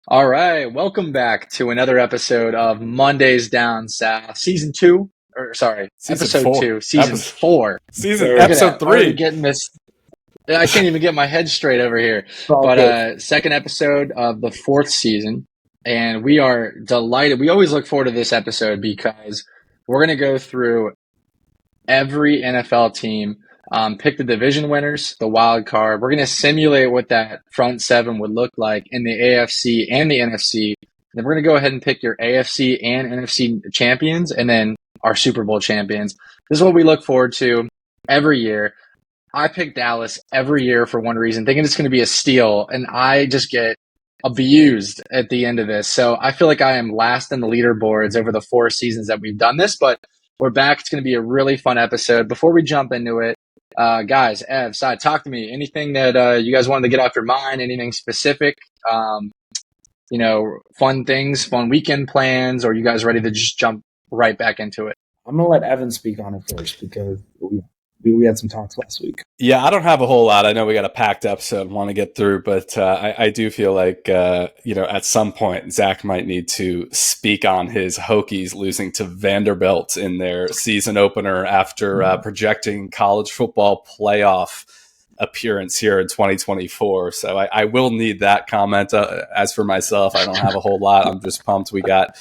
All right, welcome back to another episode of Mondays Down South, season two, or sorry, Season episode 4. two, season four. Season Look at episode that, already 3. getting this. I can't even get my head straight over here. all But good. second episode of the fourth season, and we are delighted. We always look forward to this episode because we're going to go through every NFL team, pick the division winners, the wild card. We're going to simulate what that front seven would look like in the AFC and the NFC. Then we're going to go ahead and pick your AFC and NFC champions and then our Super Bowl champions. This is what we look forward to every year. I pick Dallas every year for one reason, thinking it's going to be a steal, and I just get abused at the end of this. So I feel like I am last in the leaderboards over the 4 seasons that we've done this, but we're back. It's going to be a really fun episode. Before we jump into it, guys, Ev, Sai, talk to me. Anything that you guys wanted to get off your mind? Anything specific? Fun things, fun weekend plans, or are you guys ready to just jump right back into it? I'm gonna let Evan speak on it first because we had some talks last week. Yeah, I don't have a whole lot. I know we got a packed episode want to get through, but I do feel like, at some point, Zach might need to speak on his Hokies losing to Vanderbilt in their season opener after projecting college football playoff appearance here in 2024. So I will need that comment. As for myself, I don't have a whole lot. I'm just pumped. We got,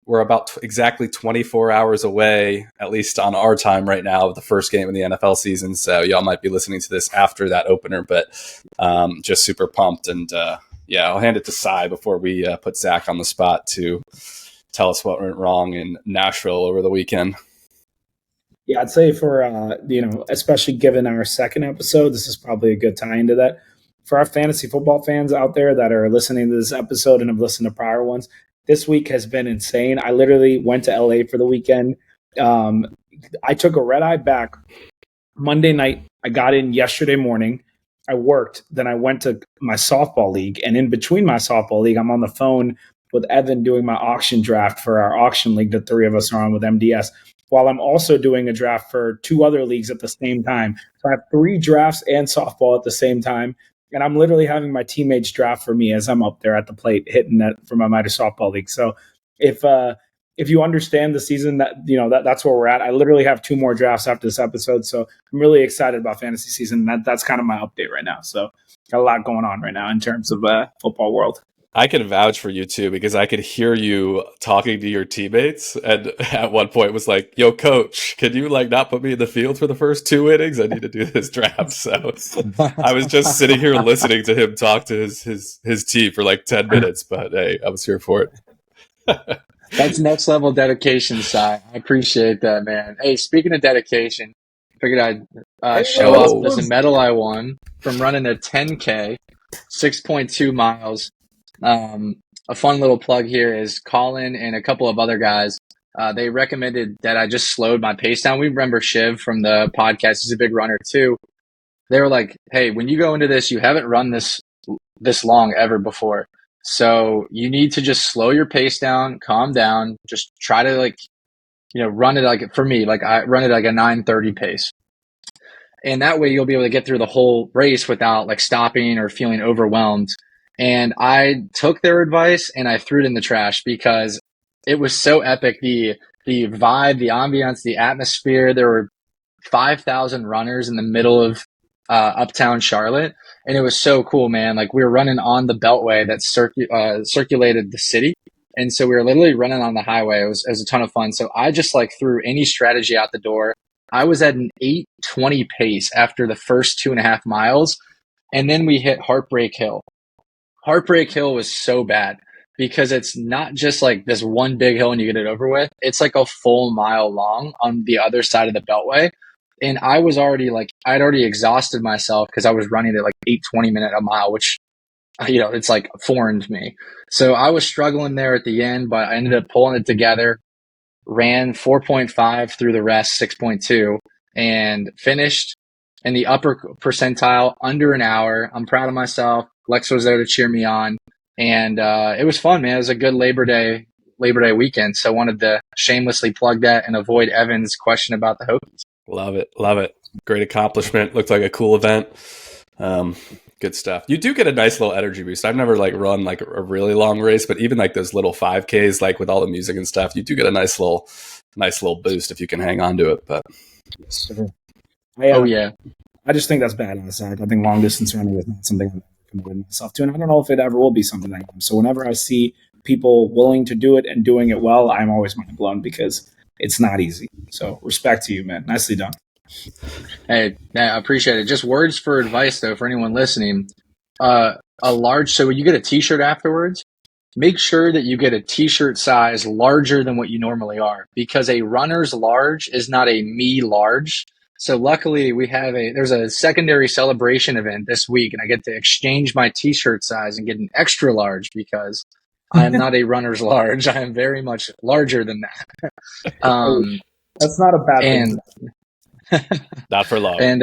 we're about exactly 24 hours away, at least on our time right now, of the first game of the NFL season. So y'all might be listening to this after that opener, but just super pumped. And I'll hand it to Sai before we put Zach on the spot to tell us what went wrong in Nashville over the weekend. Yeah, I'd say for, especially given our second episode, this is probably a good tie into that. For our fantasy football fans out there that are listening to this episode and have listened to prior ones, this week has been insane. I literally went to LA for the weekend. I took a red eye back Monday night. I got in yesterday morning. I worked. Then I went to my softball league. And in between my softball league, I'm on the phone with Evan doing my auction draft for our auction league. The 3 of us are on with MDS, while I'm also doing a draft for 2 other leagues at the same time. So I have 3 drafts and softball at the same time. And I'm literally having my teammates draft for me as I'm up there at the plate hitting that for my Mitre softball league. So if you understand the season, that's where we're at. I literally have 2 more drafts after this episode. So I'm really excited about fantasy season. That's kind of my update right now. So got a lot going on right now in terms of football world. I can vouch for you too, because I could hear you talking to your teammates, and at one point was like, "Yo, coach, can you not put me in the field for the first 2 innings? I need to do this draft." So I was just sitting here listening to him talk to his team for 10 minutes, but hey, I was here for it. That's next level dedication, Sai. I appreciate that, man. Hey, speaking of dedication, figured I'd show off this medal I won from running a 10K, 6.2 miles. A fun little plug here is Colin and a couple of other guys. They recommended that I just slowed my pace down. We remember Shiv from the podcast. He's a big runner too. They were like, "Hey, when you go into this, you haven't run this long ever before. So you need to just slow your pace down, calm down, just try to run it for me, I run it a 9:30 pace. And that way you'll be able to get through the whole race without stopping or feeling overwhelmed." And I took their advice and I threw it in the trash because it was so epic. The vibe, the ambiance, the atmosphere. There were 5,000 runners in the middle of uptown Charlotte. And it was so cool, man. We were running on the beltway that circulated the city. And so we were literally running on the highway. It was a ton of fun. So I just threw any strategy out the door. I was at an 8:20 pace after the first 2.5 miles. And then we hit Heartbreak Hill. Heartbreak Hill was so bad because it's not just this one big hill and you get it over with. It's a full mile long on the other side of the beltway. And I was already I'd already exhausted myself because I was running at like 8:20 a mile, which, it's like foreign to me. So I was struggling there at the end, but I ended up pulling it together, ran 4.5 through the rest, 6.2, and finished in the upper percentile under an hour. I'm proud of myself. Lex was there to cheer me on. And it was fun, man. It was a good Labor Day weekend. So I wanted to shamelessly plug that and avoid Evan's question about the Hokies. Love it. Love it. Great accomplishment. Looked like a cool event. Good stuff. You do get a nice little energy boost. I've never run a really long race, but even those little 5Ks, with all the music and stuff, you do get a nice little boost if you can hang on to it. But oh yeah, I just think that's badass. I think long distance running is not something I've committed myself to, and I don't know if it ever will be something I am. So whenever I see people willing to do it and doing it well, I'm always mind blown because it's not easy. So respect to you, man. Nicely done. Hey, I appreciate it. Just words for advice, though, for anyone listening. So when you get a t-shirt afterwards, make sure that you get a t-shirt size larger than what you normally are, because a runner's large is not a me large. So luckily there's a secondary celebration event this week, and I get to exchange my t-shirt size and get an extra large because I am not a runner's large. I am very much larger than that. That's not a bad thing. Not for long. And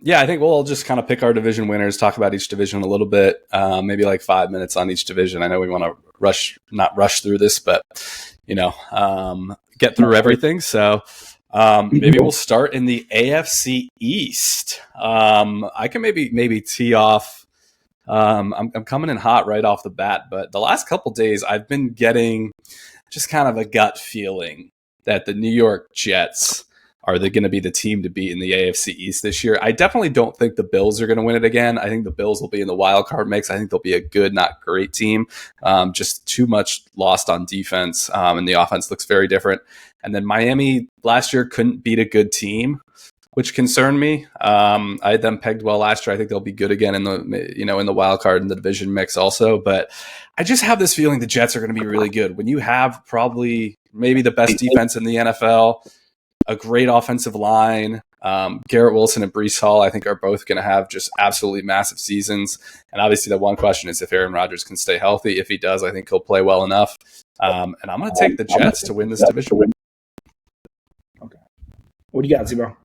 yeah, I think we'll just kind of pick our division winners, talk about each division a little bit, maybe 5 minutes on each division. I know we want to not rush through this, but get through everything. So maybe we'll start in the AFC East. I can maybe tee off. I'm coming in hot right off the bat, but the last couple days I've been getting just kind of a gut feeling that the New York Jets are they going to be the team to beat in the AFC East this year? I definitely don't think the Bills are going to win it again. I think the Bills will be in the wild card mix. I think they'll be a good, not great team. Just too much lost on defense, and the offense looks very different. And then Miami last year couldn't beat a good team, which concerned me. I had them pegged well last year. I think they'll be good again in the wild card and the division mix also. But I just have this feeling the Jets are going to be really good. When you have maybe the best defense in the NFL, a great offensive line, Garrett Wilson and Breece Hall, I think, are both going to have just absolutely massive seasons. And obviously the one question is if Aaron Rodgers can stay healthy. If he does, I think he'll play well enough. And I'm going to take the Jets to win this division. Okay. What do you got, Z-Bro?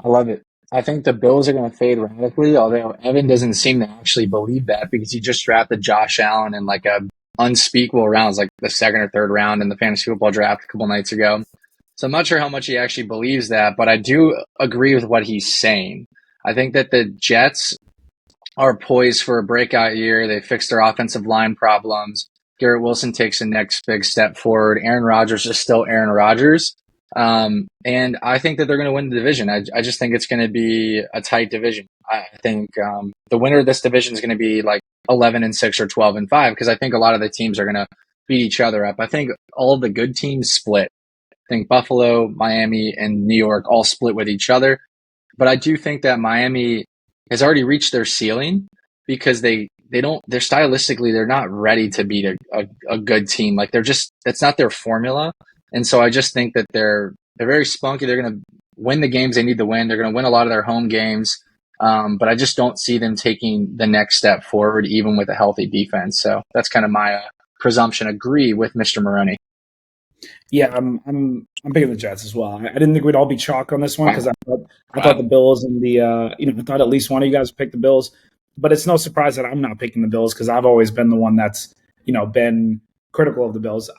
I love it. I think the Bills are going to fade radically, although Evan doesn't seem to actually believe that because he just drafted Josh Allen in a unspeakable rounds, like the second or third round in the fantasy football draft a couple nights ago. So I'm not sure how much he actually believes that, but I do agree with what he's saying. I think that the Jets are poised for a breakout year. They fixed their offensive line problems. Garrett Wilson takes the next big step forward. Aaron Rodgers is still Aaron Rodgers. And I think that they're going to win the division. I just think it's going to be a tight division. I think the winner of this division is going to be 11-6 or 12-5 because I think a lot of the teams are going to beat each other up. I think all the good teams split. I think Buffalo, Miami, and New York all split with each other. But I do think that Miami has already reached their ceiling because they're stylistically, they're not ready to beat a good team. That's not their formula. And so I just think that they're very spunky. They're going to win the games they need to win. They're going to win a lot of their home games. But I just don't see them taking the next step forward, even with a healthy defense. So that's kind of my presumption. Agree with Mr. Maroney. Yeah, I'm picking the Jets as well. I didn't think we'd all be chalk on this one because I thought the Bills and I thought at least one of you guys picked the Bills. But it's no surprise that I'm not picking the Bills because I've always been the one that's been critical of the Bills.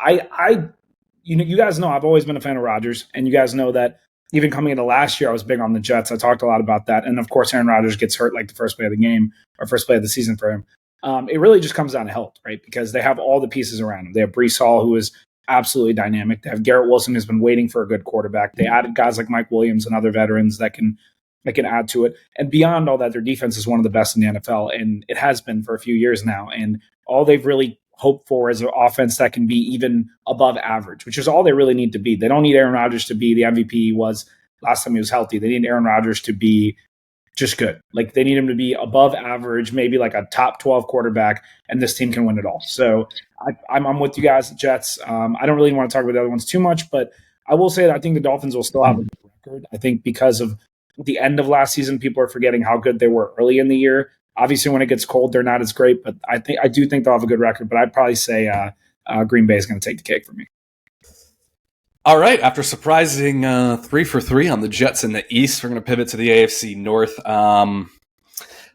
You guys know I've always been a fan of Rodgers, and you guys know that even coming into last year, I was big on the Jets. I talked a lot about that, and of course, Aaron Rodgers gets hurt the first play of the game or first play of the season for him. It really just comes down to health, right? Because they have all the pieces around him. They have Breece Hall, who is absolutely dynamic. They have Garrett Wilson, who's been waiting for a good quarterback. They added guys like Mike Williams and other veterans that can add to it. And beyond all that, their defense is one of the best in the NFL, and it has been for a few years now. And all they've really hoped for is an offense that can be even above average, which is all they really need to be. They don't need Aaron Rodgers to be the MVP he was last time he was healthy. They need Aaron Rodgers to be just good. They need him to be above average, maybe a top 12 quarterback, and this team can win it all. So I'm with you guys, the Jets. I don't really want to talk about the other ones too much, but I will say that I think the Dolphins will still have a good record. I think because of the end of last season, people are forgetting how good they were early in the year. Obviously, when it gets cold, they're not as great, but I do think they'll have a good record. But I'd probably say Green Bay is going to take the cake for me. All right, after surprising 3 for 3 on the Jets in the East, we're going to pivot to the AFC North.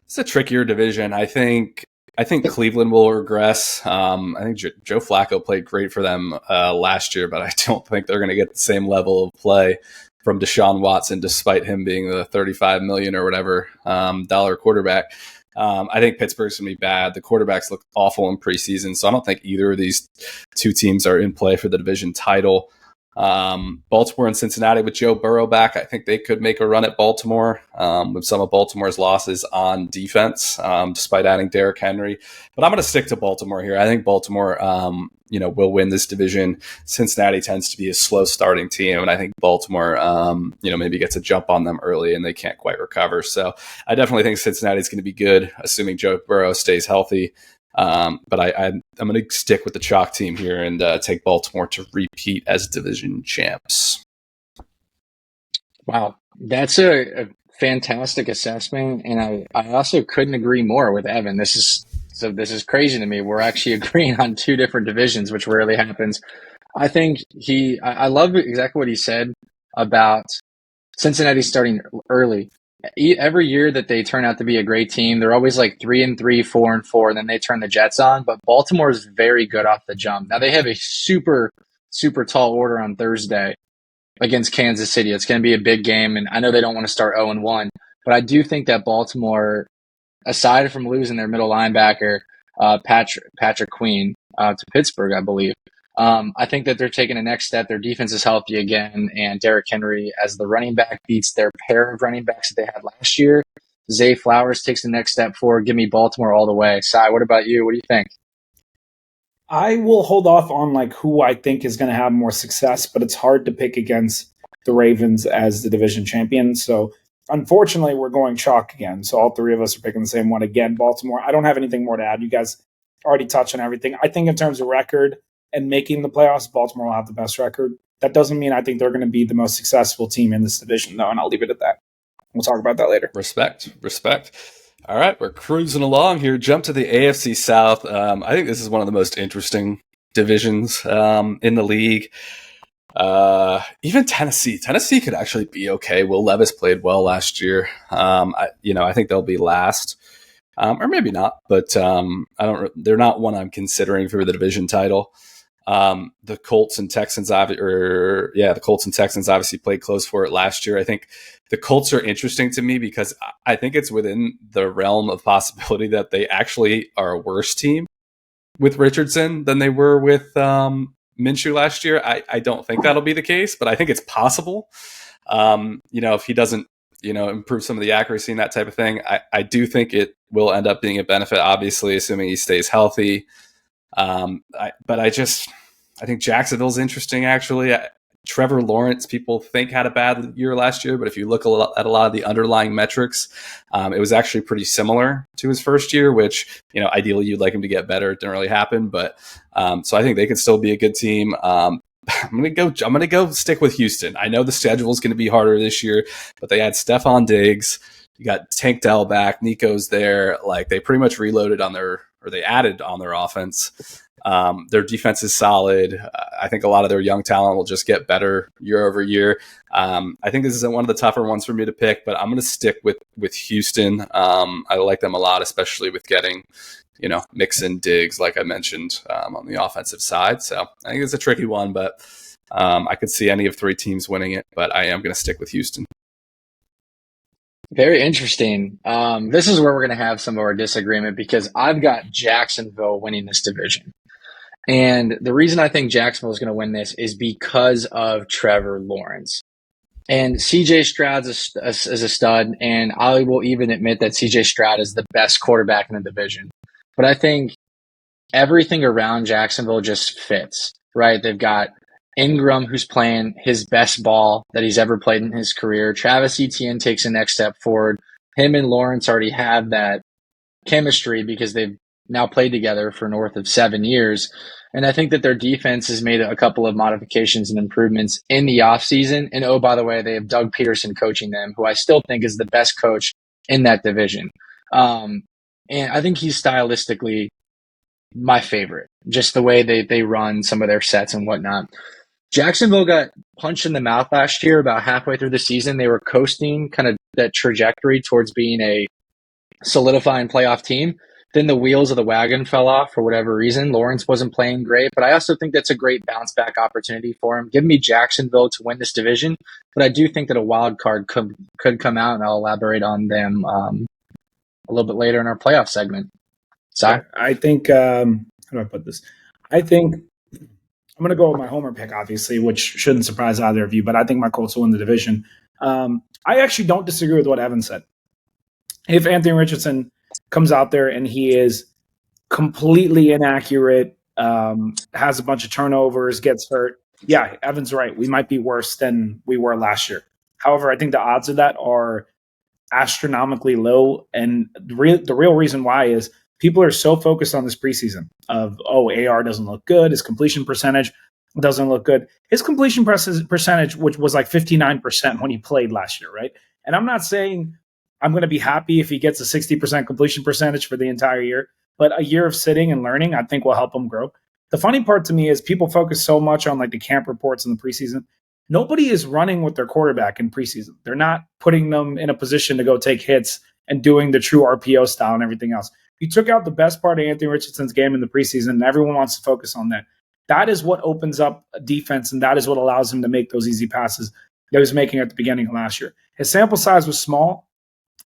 It's a trickier division. I think Cleveland will regress. I think Joe Flacco played great for them last year, but I don't think they're going to get the same level of play from Deshaun Watson, despite him being the $35 million or whatever dollar quarterback. I think Pittsburgh's going to be bad. The quarterbacks look awful in preseason, so I don't think either of these two teams are in play for the division title. Baltimore and Cincinnati with Joe Burrow back, I think they could make a run at Baltimore with some of Baltimore's losses on defense, despite adding Derrick Henry. But I'm going to stick to Baltimore here. I think Baltimore, will win this division. Cincinnati tends to be a slow starting team, and I think Baltimore, maybe gets a jump on them early and they can't quite recover. So I definitely think Cincinnati's going to be good, assuming Joe Burrow stays healthy. But I'm going to stick with the chalk team here and take Baltimore to repeat as division champs. Wow, that's a fantastic assessment, and I also couldn't agree more with Evan. This is crazy to me. We're actually agreeing on two different divisions, which rarely happens. I think I love exactly what he said about Cincinnati starting early. Every year that they turn out to be a great team, they're always like 3-3, 4-4, and then they turn the Jets on. But Baltimore is very good off the jump. Now they have a super, super tall order on Thursday against Kansas City. It's going to be a big game, and I know they don't want to start 0-1, but I do think that Baltimore, aside from losing their middle linebacker, Patrick Queen, to Pittsburgh, I believe, I think that they're taking a next step. Their defense is healthy again, and Derrick Henry as the running back beats their pair of running backs that they had last year. Zay Flowers takes the next step forward. Give me Baltimore all the way. Sai, what about you? What do you think? I will hold off on who I think is going to have more success, but it's hard to pick against the Ravens as the division champion. So unfortunately, we're going chalk again. So all three of us are picking the same one again, Baltimore. I don't have anything more to add. You guys already touched on everything. I think in terms of record and making the playoffs, Baltimore will have the best record. That doesn't mean I think they're going to be the most successful team in this division, though, and I'll leave it at that. We'll talk about that later. Respect. All right, we're cruising along here. Jump to the AFC South. I think this is one of the most interesting divisions in the league. Even Tennessee could actually be okay. Will Levis played well last year. I think they'll be last, or maybe not. But they're not one I'm considering for the division title. The Colts and Texans, obviously played close for it last year. I think the Colts are interesting to me because I think it's within the realm of possibility that they actually are a worse team with Richardson than they were with Minshew last year. I don't think that'll be the case, but I think it's possible. If he doesn't, improve some of the accuracy and that type of thing, I do think it will end up being a benefit, obviously, assuming he stays healthy. I think Jacksonville's interesting, actually. Trevor Lawrence, people think had a bad year last year, but if you look at a lot of the underlying metrics, it was actually pretty similar to his first year, which, ideally you'd like him to get better. It didn't really happen, but so I think they could still be a good team. I'm gonna go stick with Houston. I know the schedule is going to be harder this year, but they had Stephon Diggs, you got Tank Dell back, Nico's there. They pretty much they added on their offense. Their defense is solid. I think a lot of their young talent will just get better year over year. I think this is one of the tougher ones for me to pick, but I'm going to stick with Houston. I like them a lot, especially with getting, Mixon, Diggs, like I mentioned, on the offensive side. So I think it's a tricky one, but I could see any of three teams winning it, but I am going to stick with Houston. Very interesting. This is where we're going to have some of our disagreement because I've got Jacksonville winning this division. And the reason I think Jacksonville is going to win this is because of Trevor Lawrence. And CJ Stroud is a stud, and I will even admit that CJ Stroud is the best quarterback in the division. But I think everything around Jacksonville just fits, right? They've got Ingram, who's playing his best ball that he's ever played in his career. Travis Etienne takes the next step forward. Him and Lawrence already have that chemistry because they've now played together for north of 7 years. And I think that their defense has made a couple of modifications and improvements in the offseason. And oh, by the way, they have Doug Peterson coaching them, who I still think is the best coach in that division. And I think he's stylistically my favorite, just the way they run some of their sets and whatnot. Jacksonville got punched in the mouth last year about halfway through the season. They were coasting kind of that trajectory towards being a solidifying playoff team. Then the wheels of the wagon fell off for whatever reason. Lawrence wasn't playing great, but I also think that's a great bounce back opportunity for him. Give me Jacksonville to win this division, but I do think that a wild card could come out, and I'll elaborate on them a little bit later in our playoff segment. Sorry? I think, how do I put this? I think I'm going to go with my homer pick, obviously, which shouldn't surprise either of you, but I think my Colts will win the division. I actually don't disagree with what Evan said. If Anthony Richardson comes out there and he is completely inaccurate, has a bunch of turnovers, gets hurt, yeah, Evan's right. We might be worse than we were last year. However, I think the odds of that are astronomically low. And the real reason why is people are so focused on this preseason of, AR doesn't look good. His completion percentage doesn't look good. His completion percentage, which was like 59% when he played last year, right? And I'm not saying I'm going to be happy if he gets a 60% completion percentage for the entire year, but a year of sitting and learning, I think will help him grow. The funny part to me is people focus so much on like the camp reports in the preseason. Nobody is running with their quarterback in preseason. They're not putting them in a position to go take hits and doing the true RPO style and everything else. You took out the best part of Anthony Richardson's game in the preseason, and everyone wants to focus on that. That is what opens up a defense, and that is what allows him to make those easy passes that he was making at the beginning of last year. His sample size was small.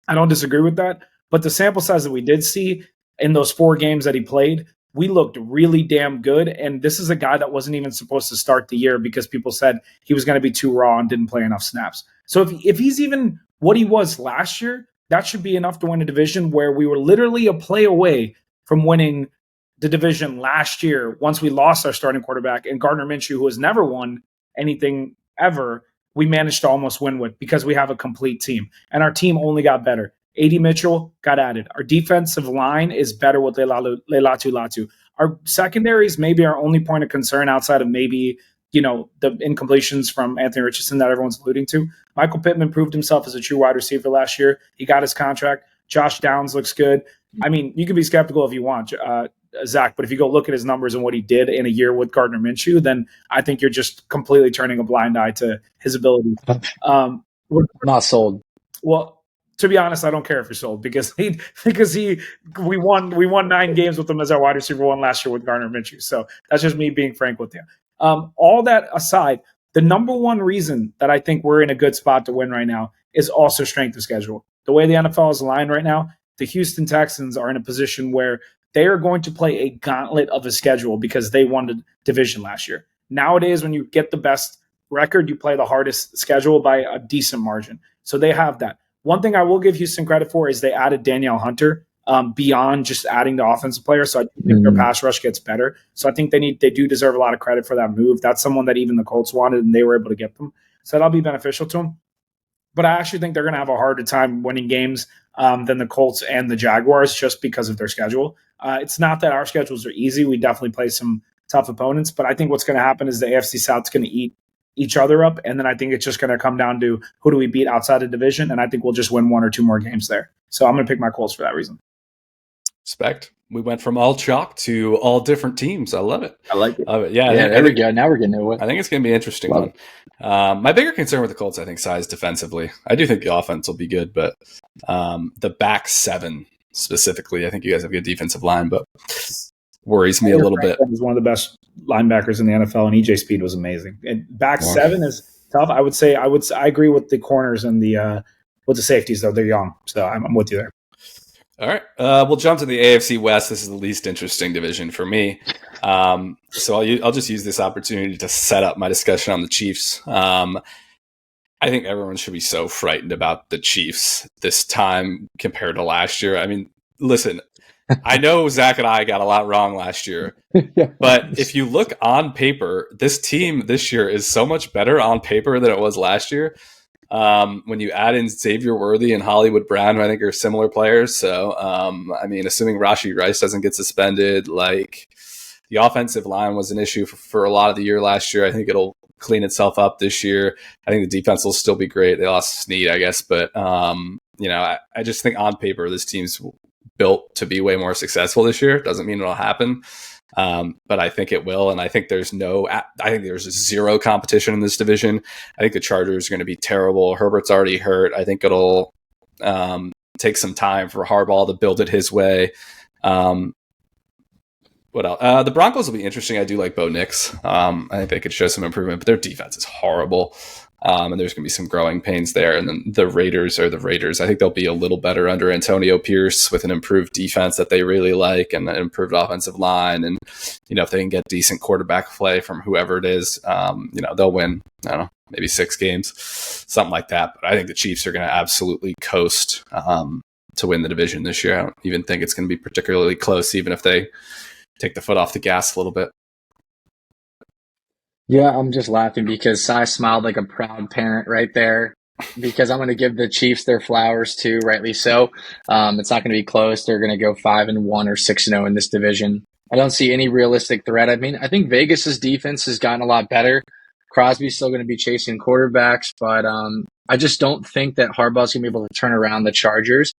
I don't disagree with that. But the sample size that we did see in those 4 games that he played, we looked really damn good. And this is a guy that wasn't even supposed to start the year because people said he was going to be too raw and didn't play enough snaps. So if he's even what he was last year, that should be enough to win a division where we were literally a play away from winning the division last year once we lost our starting quarterback. And Gardner Minshew, who has never won anything ever, we managed to almost win with because we have a complete team. And our team only got better. A.D. Mitchell got added. Our defensive line is better with Leilatu Latu. Our secondary is maybe our only point of concern outside of maybe, the incompletions from Anthony Richardson that everyone's alluding to. Michael Pittman proved himself as a true wide receiver last year. He got his contract. Josh Downs looks good. I mean, you can be skeptical if you want, Zach, but if you go look at his numbers and what he did in a year with Gardner Minshew, then I think you're just completely turning a blind eye to his ability. Not sold. Well, to be honest, I don't care if you're sold because we won 9 games with him as our wide receiver 1 last year with Gardner Minshew. So that's just me being frank with you. All that aside, the number one reason that I think we're in a good spot to win right now is also strength of schedule. The way the NFL is aligned right now, the Houston Texans are in a position where they are going to play a gauntlet of a schedule because they won the division last year. Nowadays, when you get the best record, you play the hardest schedule by a decent margin. So they have that. One thing I will give Houston credit for is they added Danielle Hunter beyond just adding the offensive player. So I think their pass rush gets better. So I think they do deserve a lot of credit for that move. That's someone that even the Colts wanted and they were able to get them. So that'll be beneficial to them. But I actually think they're going to have a harder time winning games than the Colts and the Jaguars just because of their schedule. It's not that our schedules are easy. We definitely play some tough opponents. But I think what's going to happen is the AFC South's going to eat each other up. And then I think it's just going to come down to who do we beat outside the division. And I think we'll just win 1 or 2 more games there. So I'm going to pick my Colts for that reason. Respect. We went from all chalk to all different teams. I love it. I like it. Yeah, there we go. Now we're getting to it. I think it's going to be an interesting one. My bigger concern with the Colts, I think, size defensively. I do think the offense will be good, but the back 7 specifically, I think you guys have a good defensive line, but worries me a little bit. He's one of the best linebackers in the NFL, and EJ Speed was amazing. And back 7 is tough. I agree with the corners and the with the safeties, though. They're young, so I'm with you there. All right. We'll jump to the AFC West. This is the least interesting division for me. So I'll just use this opportunity to set up my discussion on the Chiefs. I think everyone should be so frightened about the Chiefs this time compared to last year. I mean, listen, I know Zach and I got a lot wrong last year, but if you look on paper, this team this year is so much better on paper than it was last year. When you add in Xavier Worthy and Hollywood Brown, who I think are similar players. So, I mean, assuming Rashee Rice doesn't get suspended, like the offensive line was an issue for a lot of the year last year. I think it'll clean itself up this year. I think the defense will still be great. They lost Snead, I guess, but I just think on paper this team's built to be way more successful this year. Doesn't mean it'll happen, but I think it will. And I think there's zero competition in this division. I think the Chargers are going to be terrible. Herbert's already hurt. I think it'll take some time for Harbaugh to build it his way. What else? The Broncos will be interesting. I do like Bo Nix. I think they could show some improvement, but their defense is horrible. And there's going to be some growing pains there. And then the Raiders are the Raiders. I think they'll be a little better under Antonio Pierce with an improved defense that they really like and an improved offensive line. And, if they can get decent quarterback play from whoever it is, they'll win, I don't know, maybe 6 games, something like that. But I think the Chiefs are going to absolutely coast to win the division this year. I don't even think it's going to be particularly close, even if they take the foot off the gas a little bit. Yeah, I'm just laughing because Cy smiled like a proud parent right there because I'm going to give the Chiefs their flowers too, rightly so. It's not going to be close. They're going to go 5-1 or 6-0 in this division. I don't see any realistic threat. I mean, I think Vegas's defense has gotten a lot better. Crosby's still going to be chasing quarterbacks, but I just don't think that Harbaugh's going to be able to turn around the Chargers,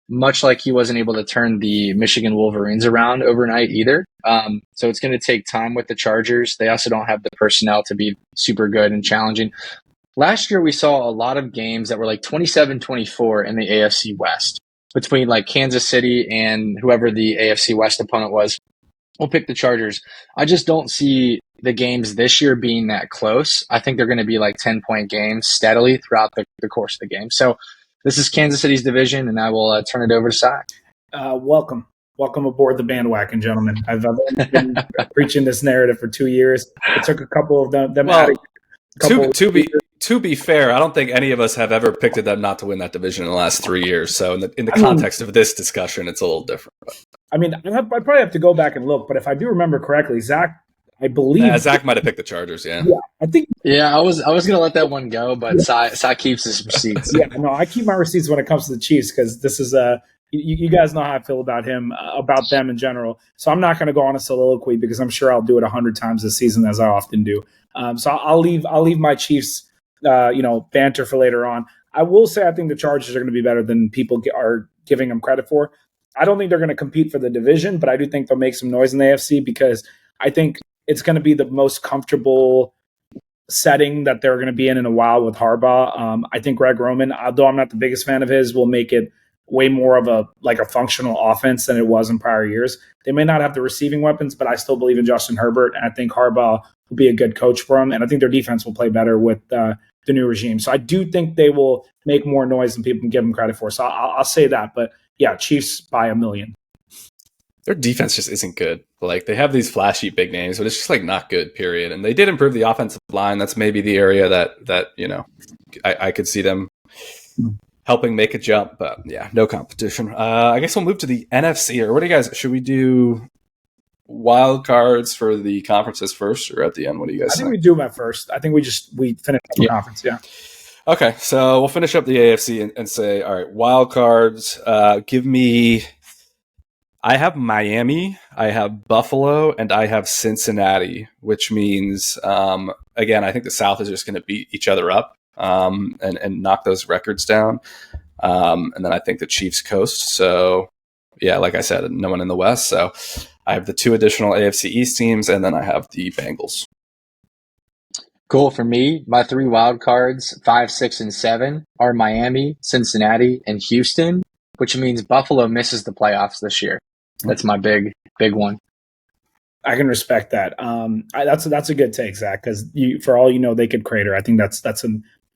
much like he wasn't able to turn the Michigan Wolverines around overnight either. So it's going to take time with the Chargers. They also don't have the personnel to be super good and challenging. Last year, we saw a lot of games that were like 27-24 in the AFC West between like Kansas City and whoever the AFC West opponent was. We'll pick the Chargers. I just don't see the games this year being that close. I think they're going to be like 10-point games steadily throughout the course of the game. So this is Kansas City's division, and I will turn it over to Cy. Welcome aboard the bandwagon, gentlemen. I've been preaching this narrative for 2 years. It took a couple of them well, out. To be fair, I don't think any of us have ever picked them not to win that division in the last 3 years. So in the context of this discussion, it's a little different. I mean, I probably have to go back and look, but if I do remember correctly, Zach, I believe Zach might have picked the Chargers. Yeah, I think. Yeah, I was going to let that one go, but Cy keeps his receipts. Yeah, no, I keep my receipts when it comes to the Chiefs because this is you guys know how I feel about him, about them in general. So I'm not going to go on a soliloquy because I'm sure I'll do it 100 times this season as I often do. So I'll leave my Chiefs, banter for later on. I will say I think the Chargers are going to be better than people are giving them credit for. I don't think they're going to compete for the division, but I do think they'll make some noise in the AFC because I think it's going to be the most comfortable setting that they're going to be in a while with Harbaugh. I think Greg Roman, although I'm not the biggest fan of his, will make it way more of a functional offense than it was in prior years. They may not have the receiving weapons, but I still believe in Justin Herbert, and I think Harbaugh will be a good coach for him, and I think their defense will play better with the new regime. So I do think they will make more noise than people can give them credit for. So I'll say that, but yeah, Chiefs by 1 million. Their defense just isn't good. Like, they have these flashy big names, but it's just like not good, period. And they did improve the offensive line. That's maybe the area that I could see them helping make a jump. But yeah, no competition. I guess we'll move to the NFC. Or what do you guys? Should we do wild cards for the conferences first, or at the end? What do you guys think? I think we do them at first. I think we finish the conference. Yeah. Okay, so we'll finish up the AFC and say, all right, wild cards. Give me. I have Miami, I have Buffalo, and I have Cincinnati, which means, again, I think the South is just going to beat each other up and knock those records down. And then I think the Chiefs coast. So, yeah, like I said, no one in the West. So I have the 2 additional AFC East teams, and then I have the Bengals. Cool. For me, my 3 wild cards, 5, 6, and 7, are Miami, Cincinnati, and Houston, which means Buffalo misses the playoffs this year. That's my big one. I can respect that. That's a good take, Zach, because for all you know, they could crater. I think that's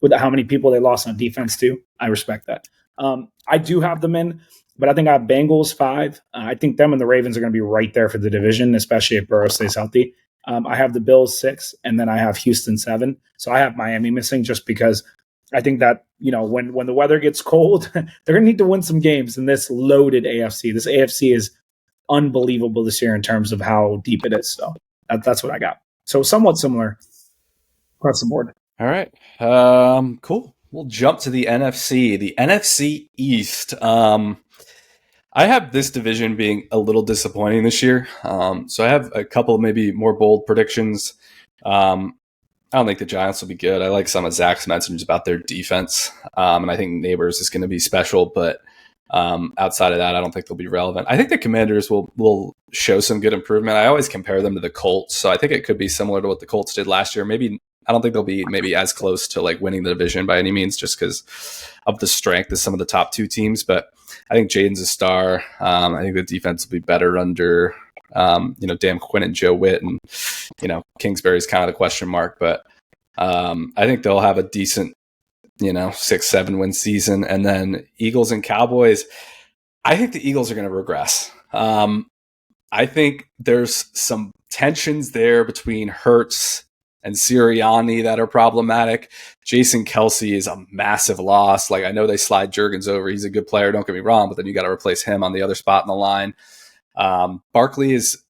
with how many people they lost on defense too. I respect that. I do have them in, but I think I have Bengals 5. I think them and the Ravens are going to be right there for the division, especially if Burrow stays healthy. I have the Bills 6, and then I have Houston 7. So I have Miami missing just because I think that, when the weather gets cold, they're going to need to win some games in this loaded AFC. This AFC is unbelievable this year in terms of how deep it is. So that's what I got. So somewhat similar across the board. All right. Cool. We'll jump to the NFC. The NFC East. I have this division being a little disappointing this year. So I have a couple maybe more bold predictions. I don't think the Giants will be good. I like some of Zach's messages about their defense. And I think Neighbors is going to be special, but outside of that, I don't think they'll be relevant. I think the Commanders will show some good improvement. I always compare them to the Colts, so I think it could be similar to what the Colts did last year. Maybe I don't think they'll be maybe as close to like winning the division by any means, just because of the strength of some of the top two teams. But I think Jaden's a star. I think the defense will be better under Dan Quinn and Joe Witt, and Kingsbury's kind of the question mark. But I think they'll have a decent 6-7 win season. And then Eagles and Cowboys, I think the Eagles are going to regress. I think there's some tensions there between Hurts and Sirianni that are problematic. Jason Kelsey is a massive loss. Like, I know they slide Juergens over. He's a good player, don't get me wrong, but then you got to replace him on the other spot in the line. Barkley is,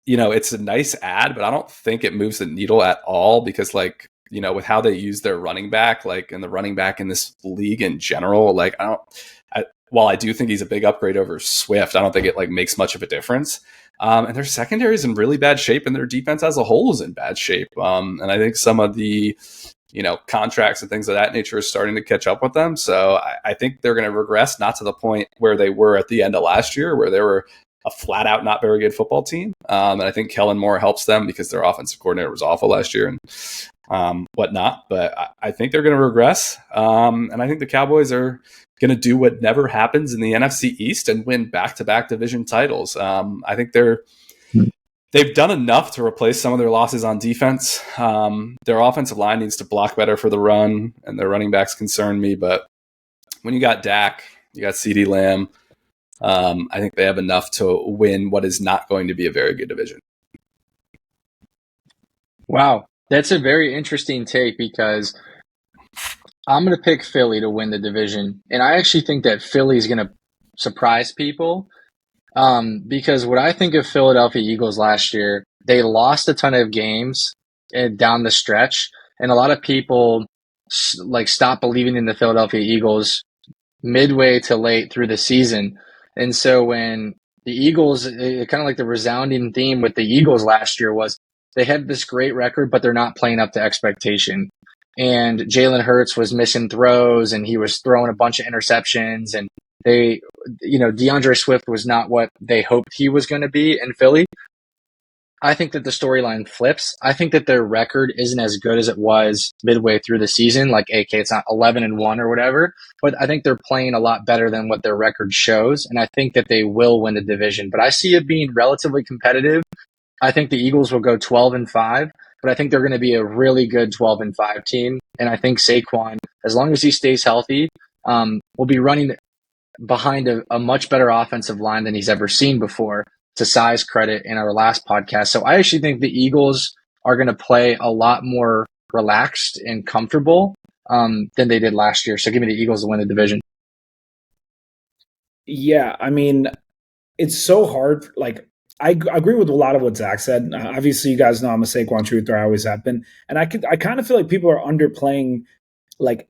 it's a nice ad, but I don't think it moves the needle at all because with how they use their running back, and the running back in this league in general, while I do think he's a big upgrade over Swift, I don't think it makes much of a difference. And their secondary is in really bad shape, and their defense as a whole is in bad shape. And I think some of the, contracts and things of that nature are starting to catch up with them. So I think they're going to regress, not to the point where they were at the end of last year, where they were a flat out not very good football team. And I think Kellen Moore helps them because their offensive coordinator was awful last year and whatnot. But I think they're going to regress. And I think the Cowboys are going to do what never happens in the NFC East and win back-to-back division titles. I think they've done enough to replace some of their losses on defense. Their offensive line needs to block better for the run, and their running backs concern me. But when you got Dak, you got CeeDee Lamb, I think they have enough to win what is not going to be a very good division. Wow. That's a very interesting take because I'm going to pick Philly to win the division. And I actually think that Philly is going to surprise people because what I think of Philadelphia Eagles last year, they lost a ton of games down the stretch. And a lot of people stopped believing in the Philadelphia Eagles midway to late through the season. And so when the Eagles, kind of like the resounding theme with the Eagles last year was they had this great record, but they're not playing up to expectation. And Jalen Hurts was missing throws and he was throwing a bunch of interceptions, and DeAndre Swift was not what they hoped he was going to be in Philly. I think that the storyline flips. I think that their record isn't as good as it was midway through the season. It's not 11-1 or whatever, but I think they're playing a lot better than what their record shows. And I think that they will win the division, but I see it being relatively competitive. I think the Eagles will go 12-5, but I think they're going to be a really good 12-5 team. And I think Saquon, as long as he stays healthy, will be running behind a much better offensive line than he's ever seen before, to Sai's credit in our last podcast. So I actually think the Eagles are going to play a lot more relaxed and comfortable than they did last year. So give me the Eagles to win the division. Yeah, I mean, it's so hard. I agree with a lot of what Zach said. Obviously, you guys know I'm a Saquon truther. I always have been. And I kind of feel like people are underplaying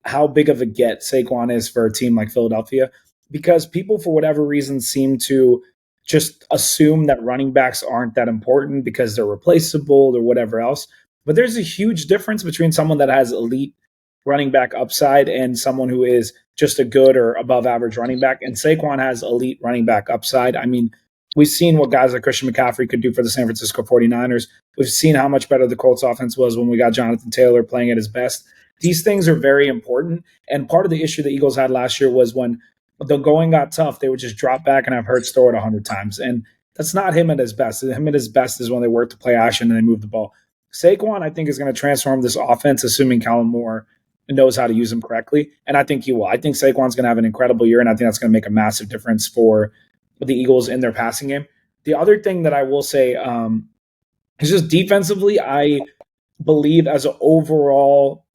how big of a get Saquon is for a team like Philadelphia, because people, for whatever reason, seem to just assume that running backs aren't that important because they're replaceable or whatever else. But there's a huge difference between someone that has elite running back upside and someone who is just a good or above average running back. And Saquon has elite running back upside. I mean, we've seen what guys like Christian McCaffrey could do for the San Francisco 49ers. We've seen how much better the Colts offense was when we got Jonathan Taylor playing at his best. These things are very important. And part of the issue the Eagles had last year was when the going got tough, they would just drop back and have Hurts throw it 100 times. And that's not him at his best. Him at his best is when they work to play action and they move the ball. Saquon, I think, is going to transform this offense, assuming Kellen Moore knows how to use him correctly. And I think he will. I think Saquon's going to have an incredible year, and I think that's going to make a massive difference for the Eagles in their passing game. The other thing that I will say is just defensively, I believe as an overall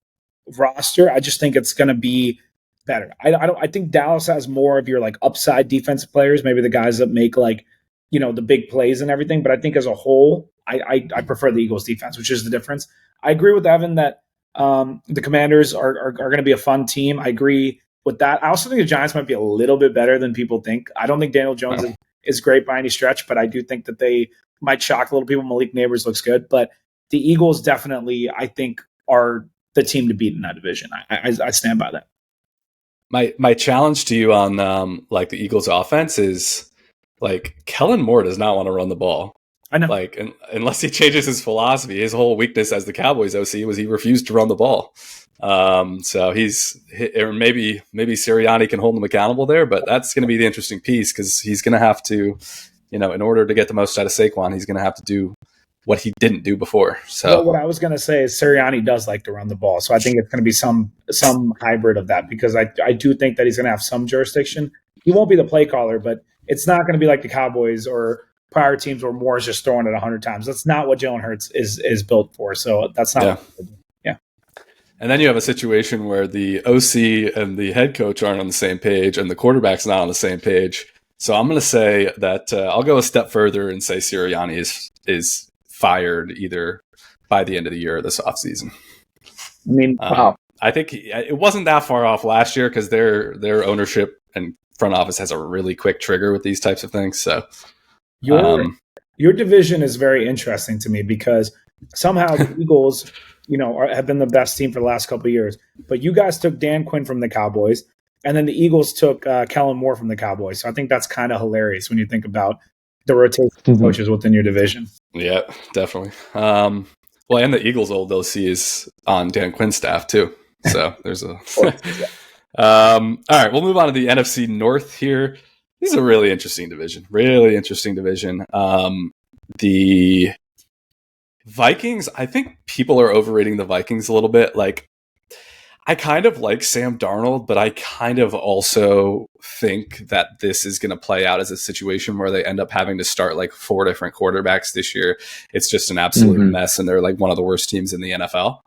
roster, I just think it's going to be better. I think Dallas has more of your upside defensive players, maybe the guys that make the big plays and everything. But I think as a whole, I prefer the Eagles defense, which is the difference. I agree with Evan that The Commanders are going to be a fun team. I agree with that. I also think the Giants might be a little bit better than people think. I don't think Daniel Jones is great by any stretch, but I do think that they might shock a little people. Malik Neighbors looks good, but the Eagles definitely, I think, are the team to beat in that division. I stand by that. My challenge to you on like the Eagles offense is like Kellen Moore does not want to run the ball. I know. Like unless he changes his philosophy, his whole weakness as the Cowboys OC was he refused to run the ball. So or maybe Sirianni can hold him accountable there, but that's going to be the interesting piece because he's going to have to, in order to get the most out of Saquon, he's going to have to do what he didn't do before. So what I was going to say is Sirianni does like to run the ball, so I think it's going to be some hybrid of that because I do think that he's going to have some jurisdiction. He won't be the play caller, but it's not going to be like the Cowboys or prior teams where Moore's just throwing it 100 times. That's not what Jalen Hurts is built for. So that's not. Yeah. And then you have a situation where the OC and the head coach aren't on the same page, and the quarterback's not on the same page. So I'm going to say that I'll go a step further and say Sirianni is fired either by the end of the year or this offseason. I mean, wow. I think it wasn't that far off last year because their ownership and front office has a really quick trigger with these types of things. So your division is very interesting to me because somehow the Eagles, have been the best team for the last couple of years. But you guys took Dan Quinn from the Cowboys, and then the Eagles took Kellen Moore from the Cowboys. So I think that's kind of hilarious when you think about the rotation of coaches within your division. Yeah, definitely. And the Eagles' old OC is on Dan Quinn's staff too. So there's a. All right, we'll move on to the NFC North here. This is a really interesting division. The Vikings, I think people are overrating the Vikings a little bit. Like, I kind of like Sam Darnold, but I kind of also think that this is going to play out as a situation where they end up having to start like 4 different quarterbacks this year. It's just an absolute mess, and they're like one of the worst teams in the NFL.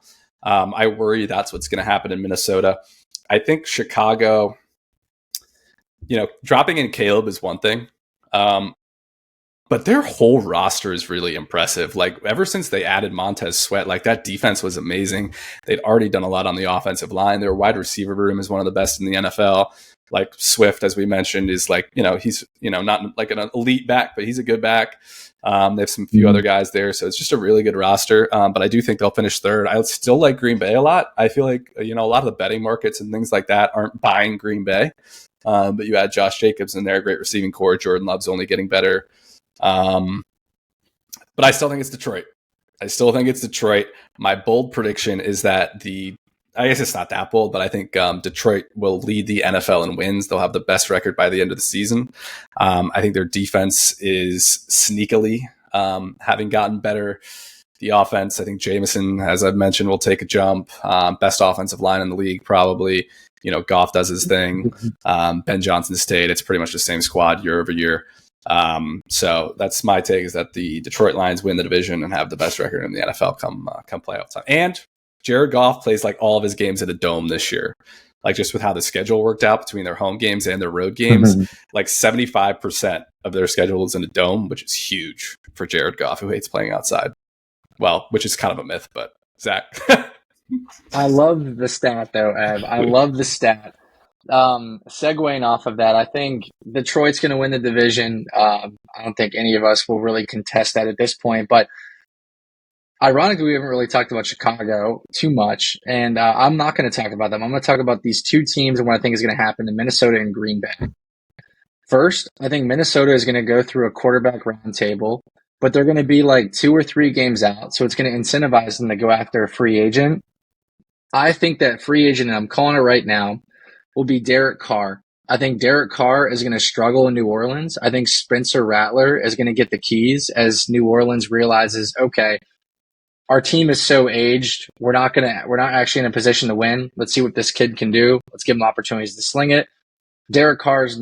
I worry that's what's going to happen in Minnesota. I think Chicago, dropping in Caleb is one thing. But their whole roster is really impressive. Like ever since they added Montez Sweat, like that defense was amazing. They'd already done a lot on the offensive line. Their wide receiver room is one of the best in the NFL. Like Swift, as we mentioned, is like, he's, not like an elite back, but he's a good back. They have some few other guys there. So it's just a really good roster. But I do think they'll finish third. I still like Green Bay a lot. I feel like, a lot of the betting markets and things like that aren't buying Green Bay. But you add Josh Jacobs in there, great receiving core. Jordan Love's only getting better. But I still think it's Detroit. My bold prediction is that I guess it's not that bold, but I think Detroit will lead the NFL in wins. They'll have the best record by the end of the season. I think their defense is sneakily having gotten better. The offense, I think Jameson, as I've mentioned, will take a jump. Best offensive line in the league, probably. Goff does his thing. Ben Johnson stayed. It's pretty much the same squad year over year. So that's my take, is that the Detroit Lions win the division and have the best record in the NFL come playoff time. And Jared Goff plays like all of his games at a dome this year. Like just with how the schedule worked out between their home games and their road games, like 75% of their schedule is in a dome, which is huge for Jared Goff, who hates playing outside. Well, which is kind of a myth, but Zach. I love the stat though, Ev. I love the stat. Segueing off of that, I think Detroit's going to win the division. I don't think any of us will really contest that at this point, but ironically, we haven't really talked about Chicago too much, and I'm not going to talk about them. I'm going to talk about these two teams and what I think is going to happen in Minnesota and Green Bay. First, I think Minnesota is going to go through a quarterback roundtable, but they're going to be like 2 or 3 games out, so it's going to incentivize them to go after a free agent. I think that free agent, and I'm calling it right now, will be Derek Carr. I think Derek Carr is going to struggle in New Orleans. I think Spencer Rattler is going to get the keys as New Orleans realizes, okay, our team is so aged. We're not actually in a position to win. Let's see what this kid can do. Let's give him opportunities to sling it. Derek Carr is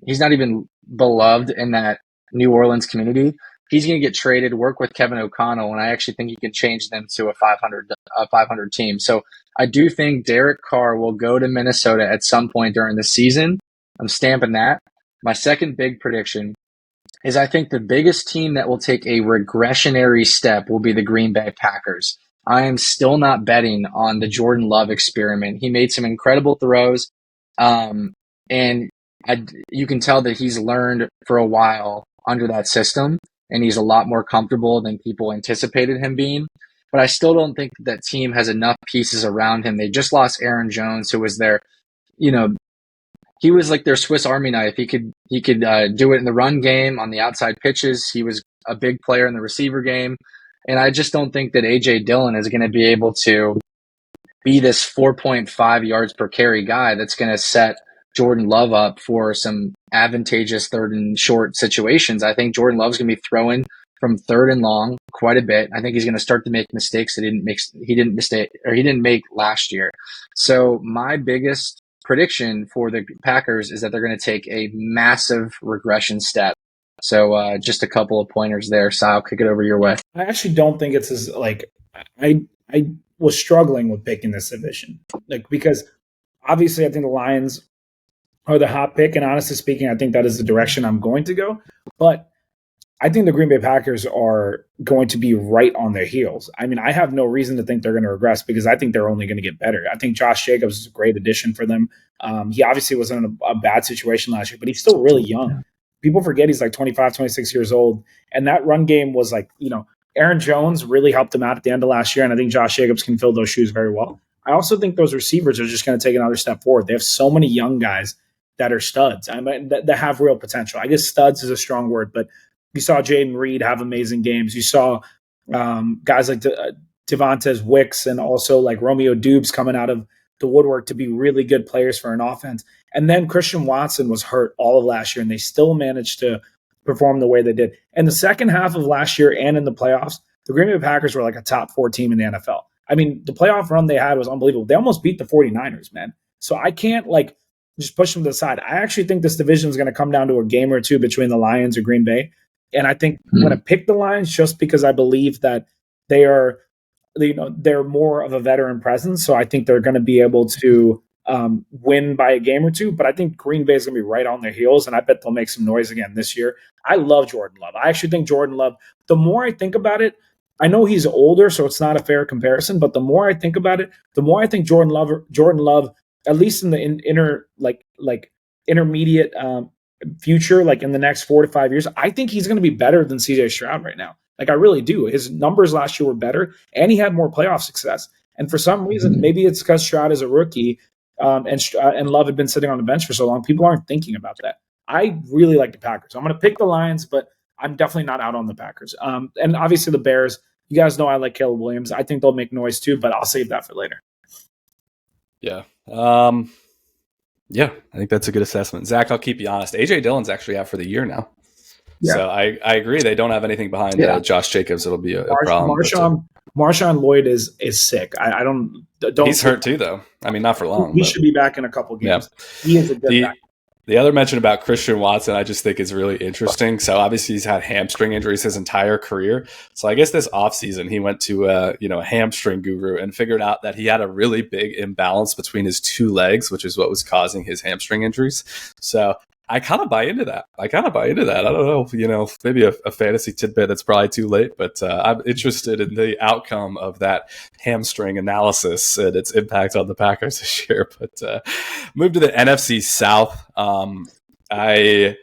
he's not even beloved in that New Orleans community. He's going to get traded, work with Kevin O'Connell, and I actually think he can change them to a 500 team. So I do think Derek Carr will go to Minnesota at some point during the season. I'm stamping that. My second big prediction is I think the biggest team that will take a regressionary step will be the Green Bay Packers. I am still not betting on the Jordan Love experiment. He made some incredible throws, and you can tell that he's learned for a while under that system, and he's a lot more comfortable than people anticipated him being. But I still don't think that team has enough pieces around him. They just lost Aaron Jones, who was their, you know, he was like their Swiss Army knife. He could do it in the run game on the outside pitches. He was a big player in the receiver game, and I just don't think that AJ Dillon is going to be able to be this 4.5 yards per carry guy that's going to set Jordan Love up for some advantageous third and short situations. I think Jordan Love's going to be throwing from third and long quite a bit. I think he's going to start to make mistakes that he didn't make last year. So my biggest prediction for the Packers is that they're going to take a massive regression step. So just a couple of pointers there. Si, I'll kick it over your way. I actually don't think it's as like I was struggling with picking this division, like because obviously I think the Lions are the hot pick, and honestly speaking, I think that is the direction I'm going to go. But I think the Green Bay Packers are going to be right on their heels. I mean, I have no reason to think they're going to regress because I think they're only going to get better. I think Josh Jacobs is a great addition for them. He obviously was in a bad situation last year, but he's still really young. People forget he's like 25, 26 years old. And that run game was like, Aaron Jones really helped him out at the end of last year, and I think Josh Jacobs can fill those shoes very well. I also think those receivers are just going to take another step forward. They have so many young guys that are studs, that have real potential. I guess studs is a strong word, but you saw Jaden Reed have amazing games. You saw guys like Devontae Wicks and also like Romeo Dubes coming out of the woodwork to be really good players for an offense. And then Christian Watson was hurt all of last year, and they still managed to perform the way they did. In the second half of last year and in the playoffs, the Green Bay Packers were like a top 4 team in the NFL. I mean, the playoff run they had was unbelievable. They almost beat the 49ers, man. So I can't just push them to the side. I actually think this division is going to come down to a game or two between the Lions or Green Bay. And I think I'm going to pick the Lions just because I believe that they're more of a veteran presence. So I think they're going to be able to win by a game or two. But I think Green Bay is going to be right on their heels, and I bet they'll make some noise again this year. I love Jordan Love. I actually think Jordan Love, the more I think about it, I know he's older, so it's not a fair comparison, but the more I think about it, the more I think Jordan Love, at least in the intermediate future, like in the next 4 to 5 years, I think he's going to be better than CJ Stroud right now. Like I really do. His numbers last year were better, and he had more playoff success. And for some reason, maybe it's because Stroud is a rookie, and Love had been sitting on the bench for so long, people aren't thinking about that. I really like the Packers. I'm going to pick the Lions, but I'm definitely not out on the Packers. And obviously the Bears, you guys know I like Caleb Williams. I think they'll make noise too, but I'll save that for later. Yeah. Yeah, I think that's a good assessment. Zach, I'll keep you honest. AJ Dillon's actually out for the year now. Yeah. So I agree. They don't have anything behind Josh Jacobs. It'll be a problem. Marshawn Lloyd is sick. I don't. He's hurt too, though. I mean, not for long. He should be back in a couple games. Yeah. He is a good guy. The other mention about Christian Watson, I just think is really interesting. So obviously he's had hamstring injuries his entire career. So I guess this offseason he went to a hamstring guru and figured out that he had a really big imbalance between his 2 legs, which is what was causing his hamstring injuries. So I kind of buy into that. I don't know, maybe a fantasy tidbit that's probably too late, but I'm interested in the outcome of that hamstring analysis and its impact on the Packers this year. But move to the NFC South. I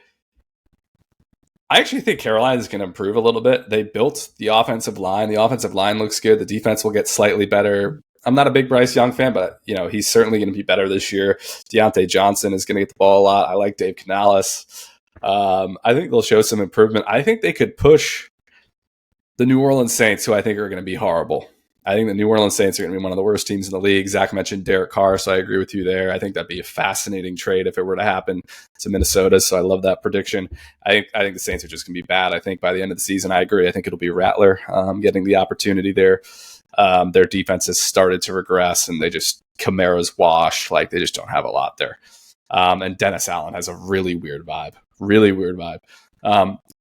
actually think Carolina is going to improve a little bit. They built the offensive line. The offensive line looks good. The defense will get slightly better. I'm not a big Bryce Young fan, but he's certainly going to be better this year. Deontay Johnson is going to get the ball a lot. I like Dave Canales. I think they'll show some improvement. I think they could push the New Orleans Saints, who I think are going to be horrible. I think the New Orleans Saints are going to be one of the worst teams in the league. Zach mentioned Derek Carr, so I agree with you there. I think that'd be a fascinating trade if it were to happen to Minnesota, so I love that prediction. I think the Saints are just going to be bad. I think by the end of the season, I agree. I think it'll be Rattler getting the opportunity there. Their defense has started to regress, and Kamara's washed. Like, they just don't have a lot there. And Dennis Allen has a really weird vibe.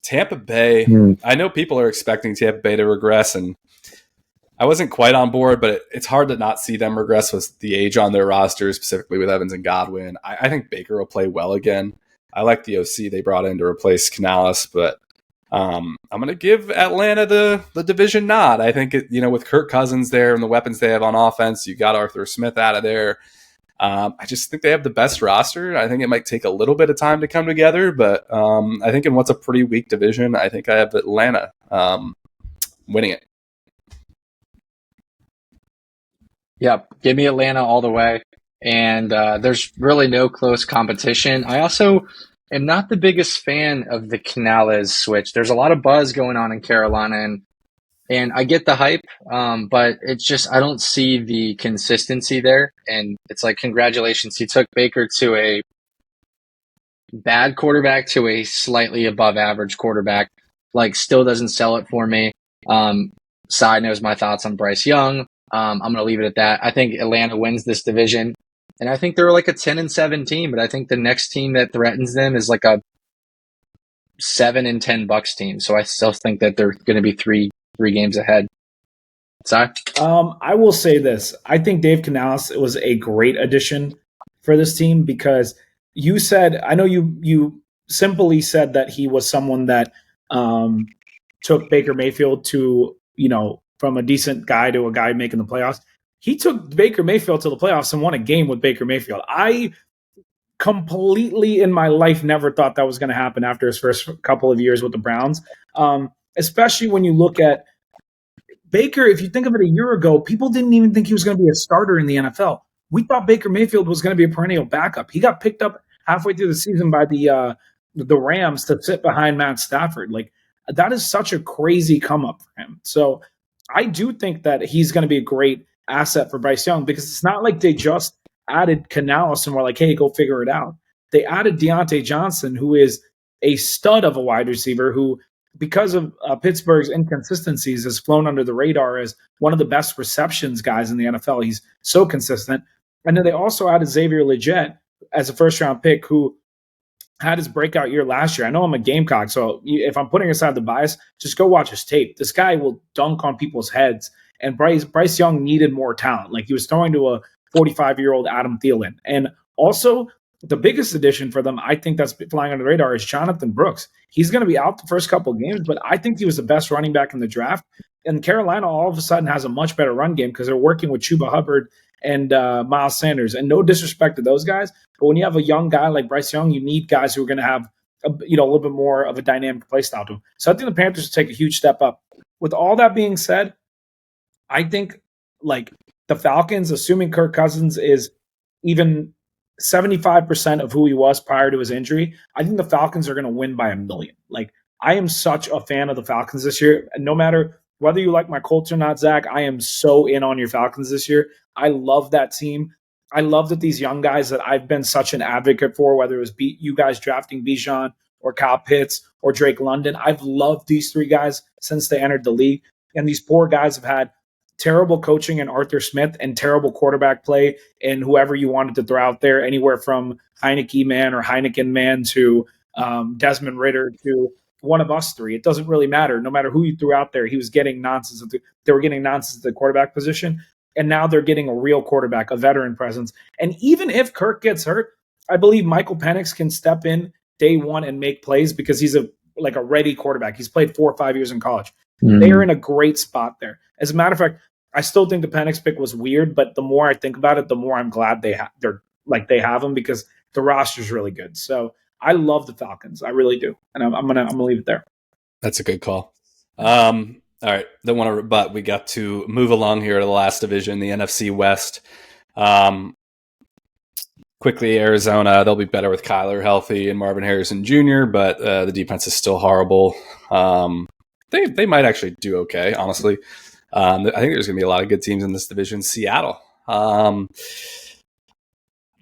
Tampa Bay, I know people are expecting Tampa Bay to regress, and I wasn't quite on board, but it's hard to not see them regress with the age on their roster, specifically with Evans and Godwin. I think Baker will play well again. I like the OC they brought in to replace Canales, but I'm going to give Atlanta the division nod. I think, with Kirk Cousins there and the weapons they have on offense, you got Arthur Smith out of there. I just think they have the best roster. I think it might take a little bit of time to come together, but I think in what's a pretty weak division, I think I have Atlanta winning it. Yep, give me Atlanta all the way. And there's really no close competition. I also am not the biggest fan of the Canales switch. There's a lot of buzz going on in Carolina, and I get the hype, but it's just I don't see the consistency there. And it's like, congratulations, he took Baker to a bad quarterback to a slightly above average quarterback. Like, still doesn't sell it for me. Side knows my thoughts on Bryce Young. I'm going to leave it at that. I think Atlanta wins this division, and I think they're like a 10-7 team. But I think the next team that threatens them is like a 7-10 Bucks team. So I still think that they're going to be three games ahead. Sorry. I will say this: I think Dave Canales was a great addition for this team because you said, I know you simply said that he was someone that took Baker Mayfield to, from a decent guy to a guy making the playoffs. He took Baker Mayfield to the playoffs and won a game with Baker Mayfield. I completely in my life never thought that was going to happen after his first couple of years with the Browns, especially when you look at Baker. If you think of it, a year ago, people didn't even think he was going to be a starter in the NFL. We thought Baker Mayfield was going to be a perennial backup. He got picked up halfway through the season by the Rams to sit behind Matt Stafford. Like, that is such a crazy come up for him. So I do think that he's going to be a great asset for Bryce Young because it's not like they just added Canales and were like, hey, go figure it out. They added Deontay Johnson, who is a stud of a wide receiver who, because of Pittsburgh's inconsistencies, has flown under the radar as one of the best receptions guys in the NFL. He's so consistent. And then they also added Xavier Legette as a first-round pick who had his breakout year last year. I know I'm a Gamecock, so if I'm putting aside the bias, just go watch his tape. This guy will dunk on people's heads. And Bryce Young needed more talent. Like, he was throwing to a 45-year-old Adam Thielen. And also, the biggest addition for them, I think that's flying under the radar, is Jonathan Brooks. He's going to be out the first couple of games, but I think he was the best running back in the draft. And Carolina all of a sudden has a much better run game because they're working with Chuba Hubbard and Miles Sanders. And no disrespect to those guys, but when you have a young guy like Bryce Young, you need guys who are going to have a little bit more of a dynamic play style to them. So I think the Panthers will take a huge step up. With all that being said, I think like the Falcons, assuming Kirk Cousins is even 75% of who he was prior to his injury, I think the Falcons are going to win by 1 million. Like, I am such a fan of the Falcons this year. And no matter whether you like my Colts or not, Zach, I am so in on your Falcons this year. I love that team. I love that these young guys that I've been such an advocate for, whether it was you guys drafting Bijan or Kyle Pitts or Drake London, I've loved these three guys since they entered the league. And these poor guys have had terrible coaching in Arthur Smith and terrible quarterback play and whoever you wanted to throw out there, anywhere from Heineke man or Heineken man to Desmond Ritter to one of us three. It doesn't really matter. No matter who you threw out there, he was getting nonsense. They were getting nonsense at the quarterback position. And now they're getting a real quarterback, a veteran presence. And even if Kirk gets hurt, I believe Michael Penix can step in day one and make plays because he's a ready quarterback. He's played 4 or 5 years in college. Mm-hmm. They are in a great spot there. As a matter of fact, I still think the Penix pick was weird, but the more I think about it, the more I'm glad they have him because the roster is really good. So I love the Falcons. I really do. And I'm gonna leave it there. That's a good call. All right, don't want to rebut. We got to move along here to the last division, the NFC West. Quickly, Arizona, they'll be better with Kyler healthy and Marvin Harrison Jr., but the defense is still horrible. They might actually do okay, honestly. I think there's going to be a lot of good teams in this division. Seattle.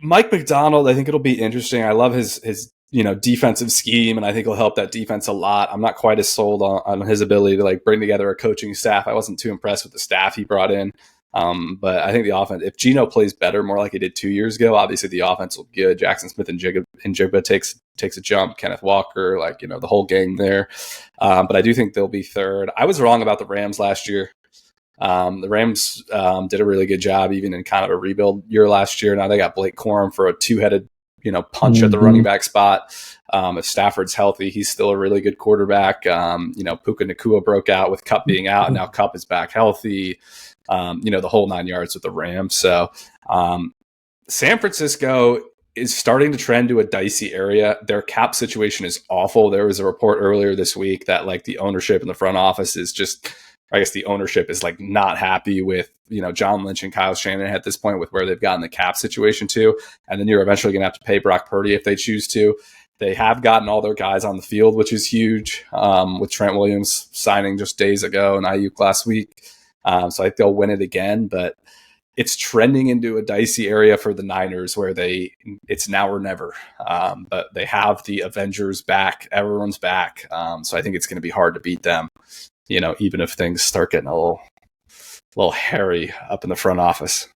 Mike McDonald, I think it'll be interesting. I love his defensive scheme, and I think he'll help that defense a lot. I'm not quite as sold on his ability to bring together a coaching staff. I wasn't too impressed with the staff he brought in. But I think the offense, if Geno plays better, more like he did 2 years ago, obviously the offense will be good. Jackson Smith and Jigba takes a jump. Kenneth Walker, the whole gang there. But I do think they'll be third. I was wrong about the Rams last year. The Rams did a really good job, even in kind of a rebuild year last year. Now they got Blake Corum for a two-headed punch at the running back spot. If Stafford's healthy, he's still a really good quarterback. Puka Nacua broke out with Kupp being out, and now Kupp is back healthy. The whole 9 yards with the Rams. So San Francisco is starting to trend to a dicey area. Their cap situation is awful. There was a report earlier this week that like the ownership in the front office is just, I guess the ownership is like not happy with, John Lynch and Kyle Shanahan at this point with where they've gotten the cap situation to. And then you're eventually going to have to pay Brock Purdy if they choose to. They have gotten all their guys on the field, which is huge, with Trent Williams signing just days ago and Ayuk last week. So I think they'll win it again, but it's trending into a dicey area for the Niners where it's now or never. But they have the Avengers back. Everyone's back. So I think it's going to be hard to beat them, even if things start getting a little hairy up in the front office.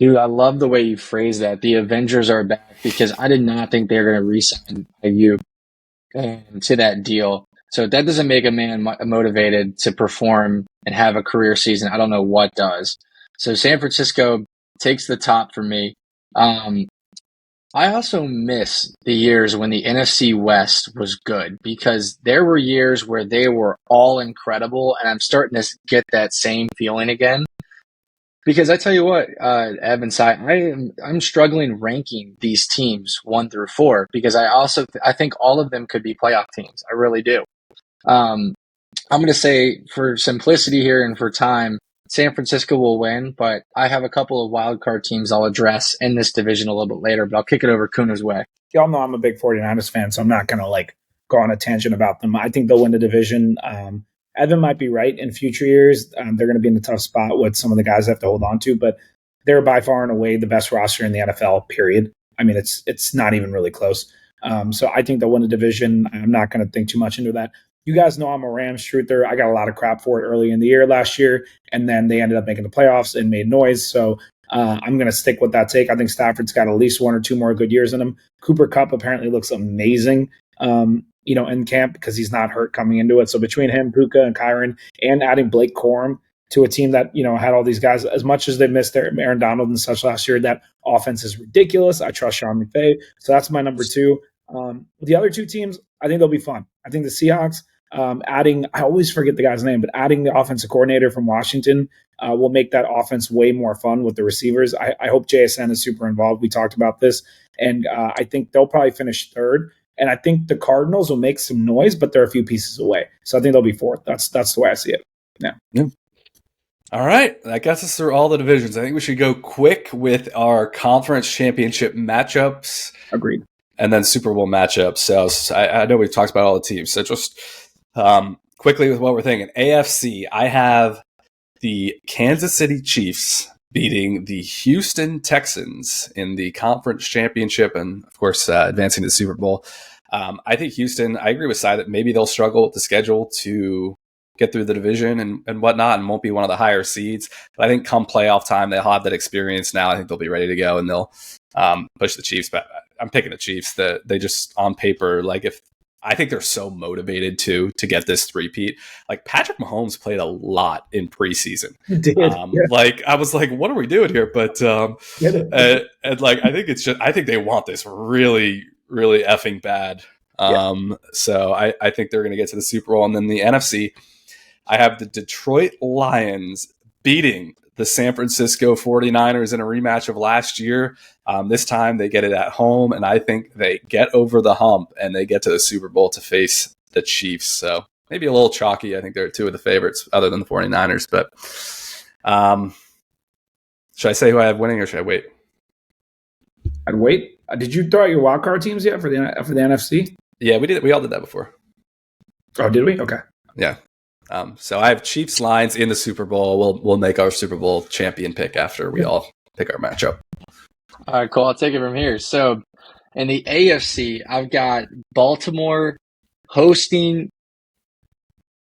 Dude, I love the way you phrase that. The Avengers are back, because I did not think they were going to re-sign Ayuk to that deal. So if that doesn't make a man motivated to perform and have a career season, I don't know what does. So San Francisco takes the top for me. I also miss the years when the NFC West was good, because there were years where they were all incredible, and I'm starting to get that same feeling again. Because I tell you what, Evan, I'm struggling ranking these teams 1 through 4, because I think all of them could be playoff teams. I really do. I'm going to say, for simplicity here and for time, San Francisco will win, but I have a couple of wildcard teams I'll address in this division a little bit later, but I'll kick it over Kuna's way. Y'all know I'm a big 49ers fan, so I'm not going to go on a tangent about them. I think they'll win the division. Evan might be right. In future years, they're going to be in a tough spot with some of the guys they have to hold on to, but they're by far and away the best roster in the NFL, period. I mean, it's not even really close. So I think they'll win the division. I'm not going to think too much into that. You guys know I'm a Rams truther. I got a lot of crap for it early in the year last year, and then they ended up making the playoffs and made noise. So I'm going to stick with that take. I think Stafford's got at least 1 or 2 more good years in him. Cooper Kupp apparently looks amazing, in camp, because he's not hurt coming into it. So between him, Puka, and Kyron, and adding Blake Corum to a team that, had all these guys, as much as they missed Aaron Donald and such last year, that offense is ridiculous. I trust Sean McVay. So that's my number 2. The other 2 teams, I think they'll be fun. I think the Seahawks, I always forget the guy's name, but adding the offensive coordinator from Washington will make that offense way more fun with the receivers. I hope JSN is super involved. We talked about this, and I think they'll probably finish 3rd. And I think the Cardinals will make some noise, but they're a few pieces away. So I think they'll be 4th. That's the way I see it. Yeah. All right. That gets us through all the divisions. I think we should go quick with our conference championship matchups. Agreed. And then Super Bowl matchups. So I know we've talked about all the teams. So just quickly with what we're thinking. AFC, I have the Kansas City Chiefs beating the Houston Texans in the conference championship and, of course, advancing to the Super Bowl. I think Houston, I agree with Cy that maybe they'll struggle with the schedule to get through the division and whatnot, and won't be one of the higher seeds. But I think come playoff time, they'll have that experience now. I think they'll be ready to go, and they'll push the Chiefs. But I'm picking the Chiefs. They just, on paper, I think they're so motivated to get this three-peat. Like, Patrick Mahomes played a lot in preseason. He did. I was like, what are we doing here? But I think they want this really, really effing bad. So I think they're going to get to the Super Bowl. And then the NFC, I have the Detroit Lions beating the San Francisco 49ers in a rematch of last year. This time they get it at home, and I think they get over the hump and they get to the Super Bowl to face the Chiefs. So maybe a little chalky. I think they're 2 of the favorites other than the 49ers. But should I say who I have winning, or should I wait? I'd wait. Did you throw out your wildcard teams yet for the NFC? Yeah, we did. We all did that before. Oh, did we? Okay. Yeah. So I have Chiefs Lions in the Super Bowl. We'll make our Super Bowl champion pick after we all pick our matchup. All right, cool. I'll take it from here. So in the AFC, I've got Baltimore hosting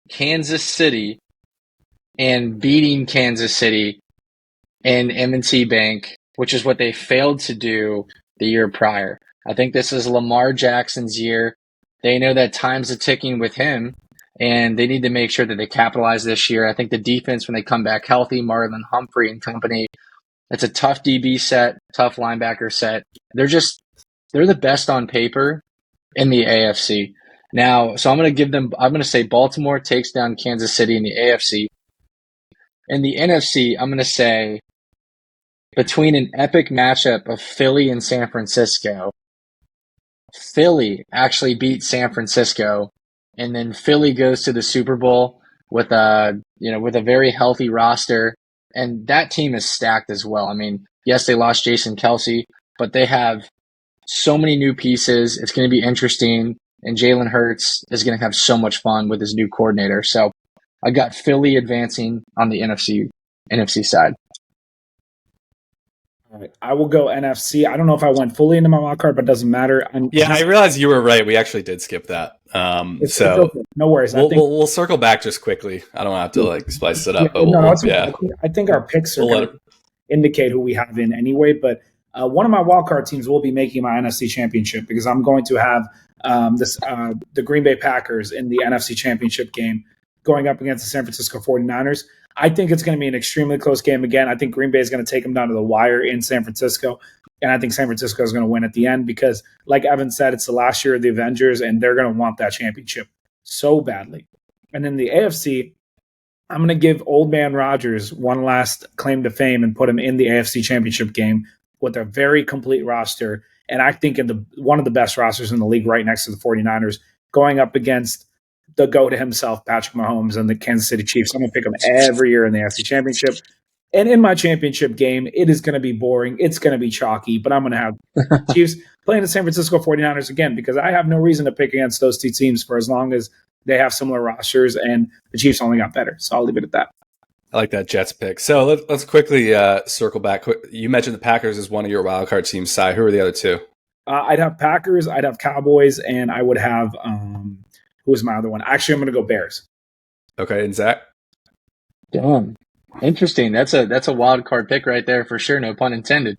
Kansas City and beating Kansas City in M&T Bank, which is what they failed to do the year prior. I think this is Lamar Jackson's year. They know that time's a-ticking with him, and they need to make sure that they capitalize this year. I think the defense, when they come back healthy, Marlon Humphrey and company, It's a tough DB set, tough linebacker set. They're the best on paper in the AFC. Now, so I'm going to say Baltimore takes down Kansas City in the AFC. In the NFC, I'm going to say between an epic matchup of Philly and San Francisco, Philly actually beat San Francisco, and then Philly goes to the Super Bowl with a very healthy roster, and that team is stacked as well. I mean, yes, they lost Jason Kelsey, but they have so many new pieces. It's going to be interesting, and Jalen Hurts is going to have so much fun with his new coordinator. So I got Philly advancing on the NFC side. All right, I will go NFC. I don't know if I went fully into my wild card, but it doesn't matter. I realized you were right. We actually did skip that. It's okay. No worries. We'll circle back just quickly. I don't have to spice it up. I think our picks are going to indicate who we have in anyway. But one of my wild card teams will be making my NFC Championship because I'm going to have the Green Bay Packers in the NFC Championship game going up against the San Francisco 49ers. I think it's going to be an extremely close game again. I think Green Bay is going to take them down to the wire in San Francisco. And I think San Francisco is going to win at the end because, like Evan said, it's the last year of the Avengers, and they're going to want that championship so badly. And then the AFC, I'm going to give Old Man Rodgers one last claim to fame and put him in the AFC Championship game with a very complete roster. And I think in one of the best rosters in the league right next to the 49ers, going up against the GOAT himself, Patrick Mahomes, and the Kansas City Chiefs. I'm going to pick them every year in the AFC Championship. And in my championship game, it is going to be boring. It's going to be chalky, but I'm going to have Chiefs playing the San Francisco 49ers again because I have no reason to pick against those two teams for as long as they have similar rosters and the Chiefs only got better. So I'll leave it at that. I like that Jets pick. So let's quickly circle back. You mentioned the Packers as one of your wildcard teams. Si, who are the other two? I'd have Packers, I'd have Cowboys, and I would have who was my other one? Actually, I'm going to go Bears. Okay, and Zach? Damn. Interesting. That's a wild card pick right there for sure. No pun intended.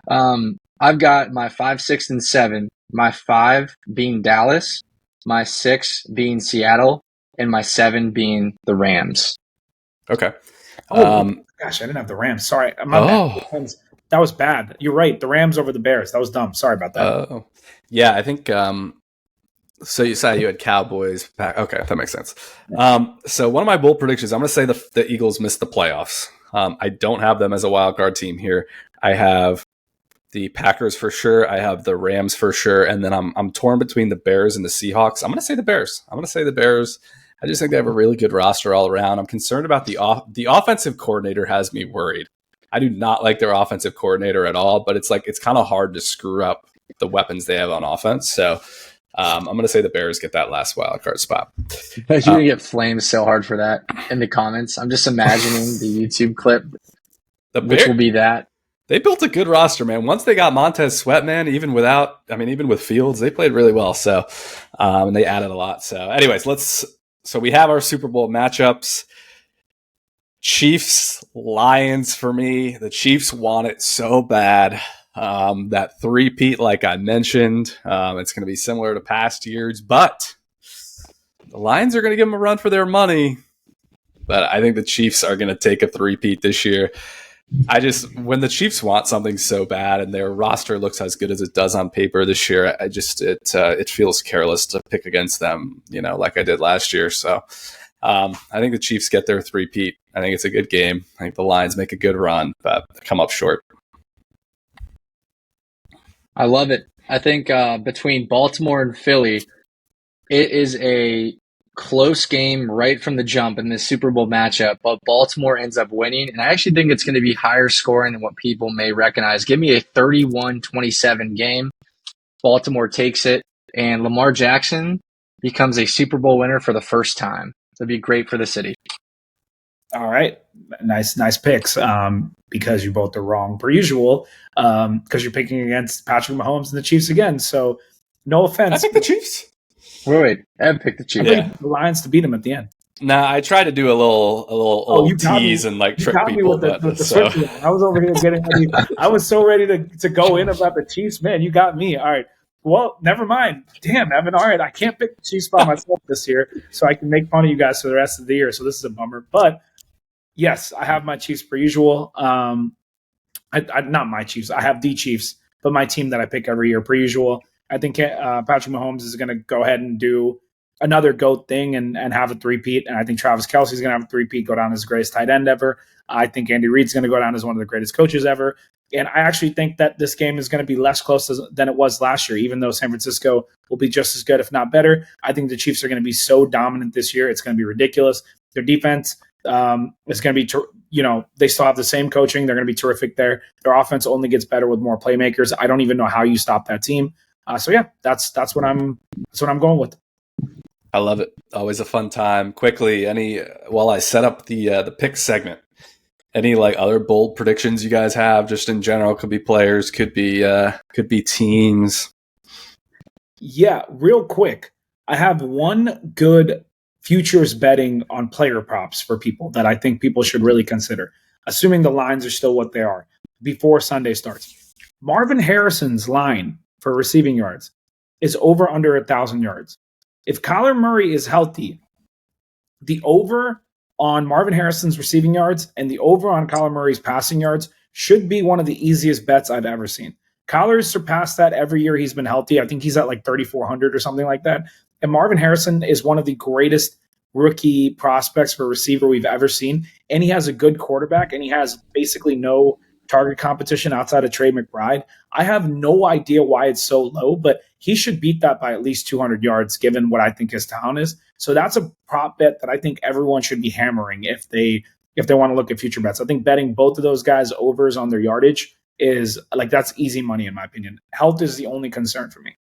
I've got my 5, 6, and 7. My 5 being Dallas, my 6 being Seattle, and my 7 being the Rams. Okay. Gosh, I didn't have the Rams. Sorry. That was bad. You're right. The Rams over the Bears. That was dumb. Sorry about that. Yeah, I think so you said you had Cowboys. Okay, that makes sense. So one of my bold predictions, I'm going to say the Eagles missed the playoffs. I don't have them as a wild card team here. I have the Packers for sure. I have the Rams for sure. And then I'm torn between the Bears and the Seahawks. I'm going to say the Bears. I just think they have a really good roster all around. I'm concerned about the offensive coordinator has me worried. I do not like their offensive coordinator at all, but it's kind of hard to screw up the weapons they have on offense. So I'm going to say the Bears get that last wild card spot. You're going to get flamed so hard for that in the comments. I'm just imagining the YouTube clip, which will be that. They built a good roster, man. Once they got Montez Sweat, man, even with Fields, they played really well. So, and they added a lot. So anyways, so we have our Super Bowl matchups. Chiefs, Lions for me. The Chiefs want it so bad. That three-peat, like I mentioned, it's going to be similar to past years, but the Lions are going to give them a run for their money. But I think the Chiefs are going to take a three-peat this year. When the Chiefs want something so bad and their roster looks as good as it does on paper this year, it feels careless to pick against them, like I did last year. So I think the Chiefs get their three-peat. I think it's a good game. I think the Lions make a good run, but come up short. I love it. I think between Baltimore and Philly, it is a close game right from the jump in this Super Bowl matchup, but Baltimore ends up winning. And I actually think it's going to be higher scoring than what people may recognize. Give me a 31-27 game. Baltimore takes it, and Lamar Jackson becomes a Super Bowl winner for the first time. That'd be great for the city. All right. Nice picks. Because you both are wrong per usual. Because you're picking against Patrick Mahomes and the Chiefs again. So no offense. I think the Chiefs. Wait. Ed picked the Chiefs. I picked the Lions to beat them at the end. Nah, I tried to do a little tease and trick people. I was over here getting ready. I was so ready to go in about the Chiefs. Man, you got me. All right. Well, never mind. Damn, Evan. All right, I can't pick the Chiefs by myself this year, so I can make fun of you guys for the rest of the year. So this is a bummer. But yes, I have my Chiefs per usual. not my Chiefs. I have the Chiefs, but my team that I pick every year, per usual. I think Patrick Mahomes is going to go ahead and do another GOAT thing and have a three-peat. And I think Travis Kelce is going to have a three-peat, go down as the greatest tight end ever. I think Andy Reid's going to go down as one of the greatest coaches ever. And I actually think that this game is going to be less close than it was last year, even though San Francisco will be just as good, if not better. I think the Chiefs are going to be so dominant this year. It's going to be ridiculous. Their defense is going to be, they still have the same coaching. They're going to be terrific there. Their offense only gets better with more playmakers. I don't even know how you stop that team. So yeah, that's what I'm going with. I love it. Always a fun time. Quickly, while I set up the pick segment, any like other bold predictions you guys have just in general? Could be players, could be teams. Yeah, real quick. I have one good futures betting on player props for people that I think people should really consider, assuming the lines are still what they are before Sunday starts. Marvin Harrison's line for receiving yards is over under 1,000 yards. If Kyler Murray is healthy, the over on Marvin Harrison's receiving yards and the over on Kyler Murray's passing yards should be one of the easiest bets I've ever seen. Kyler has surpassed that every year he's been healthy. I think he's at like 3,400 or something like that. And Marvin Harrison is one of the greatest rookie prospects for receiver we've ever seen. And he has a good quarterback, and he has basically no target competition outside of Trey McBride. I have no idea why it's so low, but he should beat that by at least 200 yards, given what I think his talent is. So that's a prop bet that I think everyone should be hammering if they want to look at future bets. I think betting both of those guys overs on their yardage is like, that's easy money in my opinion. Health is the only concern for me.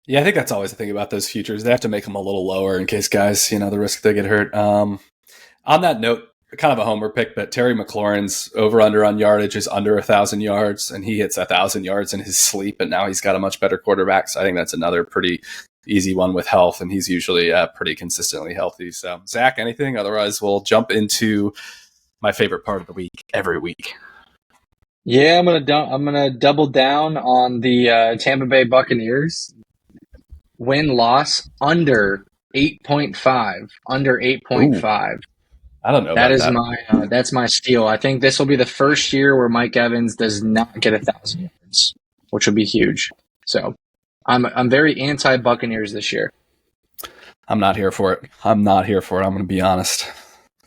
Yeah, I think that's always the thing about those futures. They have to make them a little lower in case guys, the risk they get hurt. On that note, kind of a homer pick, but Terry McLaurin's over-under on yardage is under 1,000 yards, and he hits 1,000 yards in his sleep, and now he's got a much better quarterback. So I think that's another pretty easy one with health, and he's usually pretty consistently healthy. So, Zach, anything? Otherwise, we'll jump into my favorite part of the week every week. Yeah, I'm gonna double down on the Tampa Bay Buccaneers win-loss under 8.5. Under 8.5. I don't know. That's my steal. I think this will be the first year where Mike Evans does not get 1,000 yards, which would be huge. So I'm very anti Buccaneers this year. I'm not here for it. I'm going to be honest.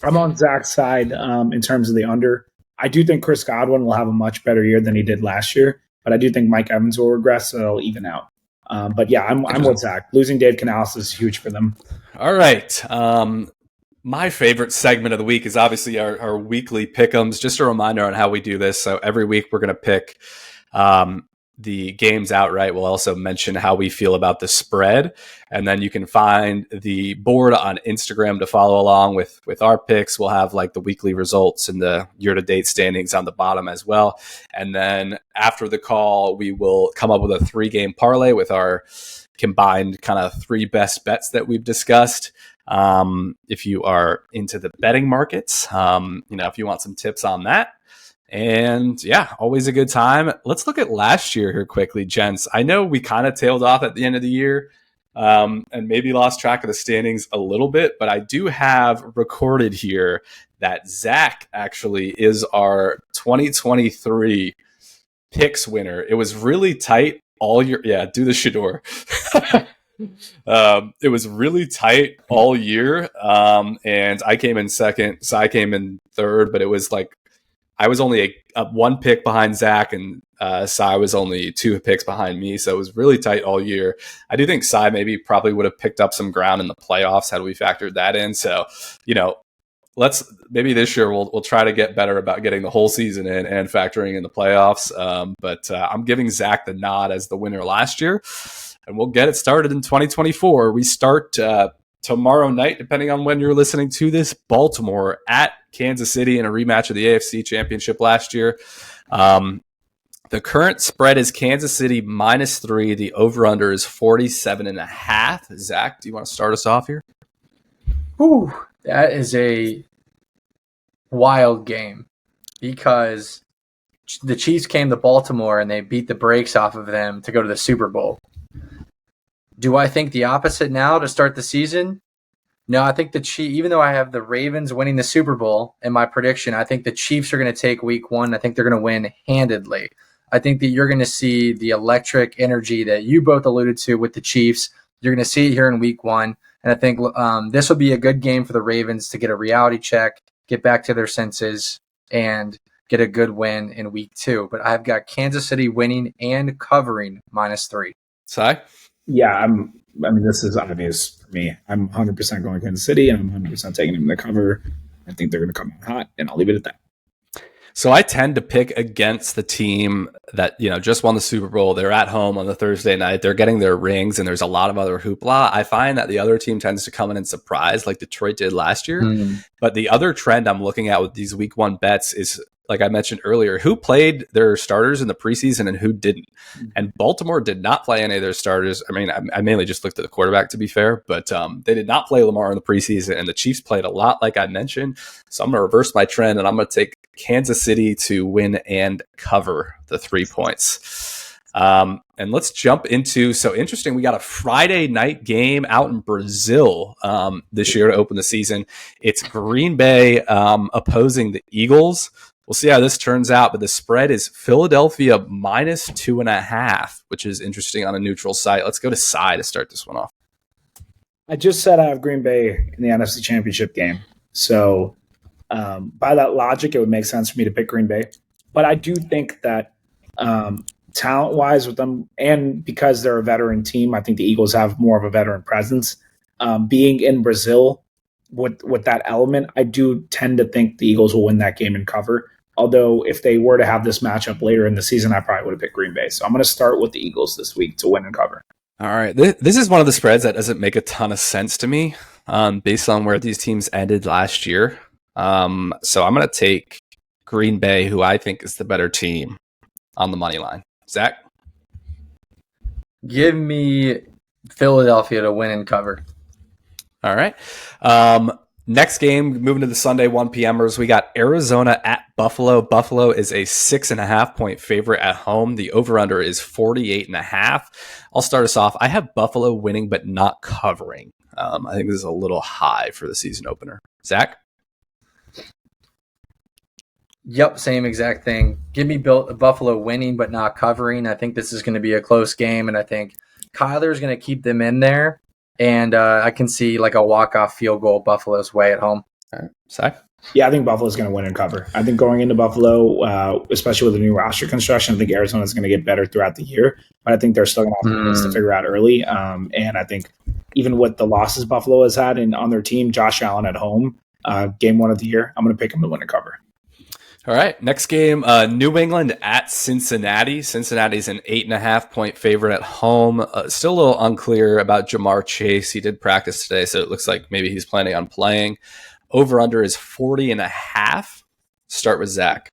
I'm on Zach's side in terms of the under. I do think Chris Godwin will have a much better year than he did last year, but I do think Mike Evans will regress, so it'll even out. But yeah, I'm with Zach. Losing Dave Canales is huge for them. All right. My favorite segment of the week is obviously our weekly pick'ems. Just a reminder on how we do this. So every week we're going to pick the games outright. We'll also mention how we feel about the spread. And then you can find the board on Instagram to follow along with our picks. We'll have like the weekly results and the year-to-date standings on the bottom as well. And then after the call, we will come up with a 3-game parlay with our combined kind of 3 best bets that we've discussed. If you are into the betting markets, if you want some tips on that. And yeah, always a good time. Let's look at last year here quickly, gents. I know we kind of tailed off at the end of the year and maybe lost track of the standings a little bit, but I do have recorded here that Zach actually is our 2023 picks winner. It was really tight all year. Yeah, do the Shador. It was really tight all year, and I came in second, so I came in third, but it was like I was only a 1 pick behind Zach, and Sai was only 2 picks behind me, so it was really tight all year. I do think Sai probably would have picked up some ground in the playoffs had we factored that in. So, maybe this year we'll try to get better about getting the whole season in and factoring in the playoffs. But I'm giving Zach the nod as the winner last year. And we'll get it started in 2024. We start tomorrow night, depending on when you're listening to this, Baltimore at Kansas City in a rematch of the AFC Championship last year. The current spread is Kansas City -3. The over-under is 47.5. Zach, do you want to start us off here? Whew, that is a wild game because the Chiefs came to Baltimore and they beat the brakes off of them to go to the Super Bowl. Do I think the opposite now to start the season? No, I think even though I have the Ravens winning the Super Bowl in my prediction, I think the Chiefs are going to take week one. I think they're going to win handedly. I think that you're going to see the electric energy that you both alluded to with the Chiefs. You're going to see it here in week one. And I think this will be a good game for the Ravens to get a reality check, get back to their senses, and get a good win in week two. But I've got Kansas City winning and covering -3. Si? Yeah, this is obvious for me. I'm 100% going Kansas City, and I'm 100% taking them to cover. I think they're going to come out hot, and I'll leave it at that. So I tend to pick against the team that, just won the Super Bowl. They're at home on the Thursday night. They're getting their rings, and there's a lot of other hoopla. I find that the other team tends to come in and surprise like Detroit did last year. But the other trend I'm looking at with these week one bets is, like I mentioned earlier, who played their starters in the preseason and who didn't. And Baltimore did not play any of their starters. I mean, I mainly just looked at the quarterback, to be fair, but they did not play Lamar in the preseason, and the Chiefs played a lot, like I mentioned. So I'm going to reverse my trend, and I'm going to take Kansas City to win and cover the 3 points. And let's jump into, so interesting, we got a Friday night game out in Brazil this year to open the season. It's Green Bay opposing the Eagles. We'll see how this turns out, but the spread is Philadelphia -2.5, which is interesting on a neutral site. Let's go to Cy to start this one off. I just said I have Green Bay in the NFC Championship game. So by that logic, it would make sense for me to pick Green Bay. But I do think that talent-wise with them, and because they're a veteran team, I think the Eagles have more of a veteran presence. Being in Brazil with that element, I do tend to think the Eagles will win that game and cover. Although if they were to have this matchup later in the season, I probably would have picked Green Bay. So I'm going to start with the Eagles this week to win and cover. All right. This is one of the spreads that doesn't make a ton of sense to me based on where these teams ended last year. So I'm going to take Green Bay, who I think is the better team, on the money line. Zach? Give me Philadelphia to win and cover. All right. Next game, moving to the Sunday 1 p.m.ers, we got Arizona at Buffalo. Buffalo is a 6.5-point favorite at home. The over-under is 48.5. I'll start us off. I have Buffalo winning but not covering. I think this is a little high for the season opener. Zach? Yep, same exact thing. Give me Buffalo winning but not covering. I think this is going to be a close game, and I think Kyler is going to keep them in there. And I can see like a walk-off field goal Buffalo's way at home. All right. Sai? Yeah, I think Buffalo's going to win and cover. I think going into Buffalo, especially with the new roster construction, I think Arizona is going to get better throughout the year. But I think they're still going to have things to figure out early. And I think even with the losses Buffalo has had on their team, Josh Allen at home, game one of the year, I'm going to pick him to win and cover. All right, next game, New England at Cincinnati. Cincinnati's an 8.5-point favorite at home. Still a little unclear about Jamar Chase. He did practice today, so it looks like maybe he's planning on playing. Over-under is 40.5. Start with Zach.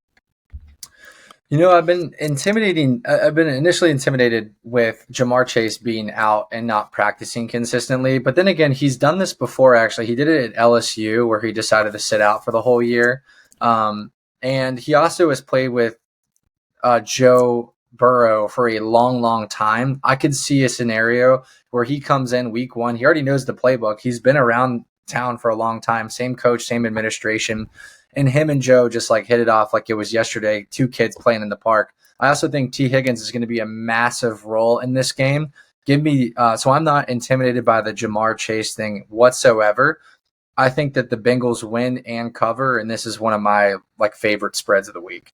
I've been initially intimidated with Jamar Chase being out and not practicing consistently. But then again, he's done this before, actually. He did it at LSU where he decided to sit out for the whole year. And he also has played with Joe Burrow for a long, long time. I could see a scenario where he comes in week one. He already knows the playbook. He's been around town for a long time. Same coach, same administration. And him and Joe just like hit it off like it was yesterday. 2 kids playing in the park. I also think T. Higgins is going to be a massive role in this game. So I'm not intimidated by the Jamar Chase thing whatsoever. I think that the Bengals win and cover, and this is one of my favorite spreads of the week.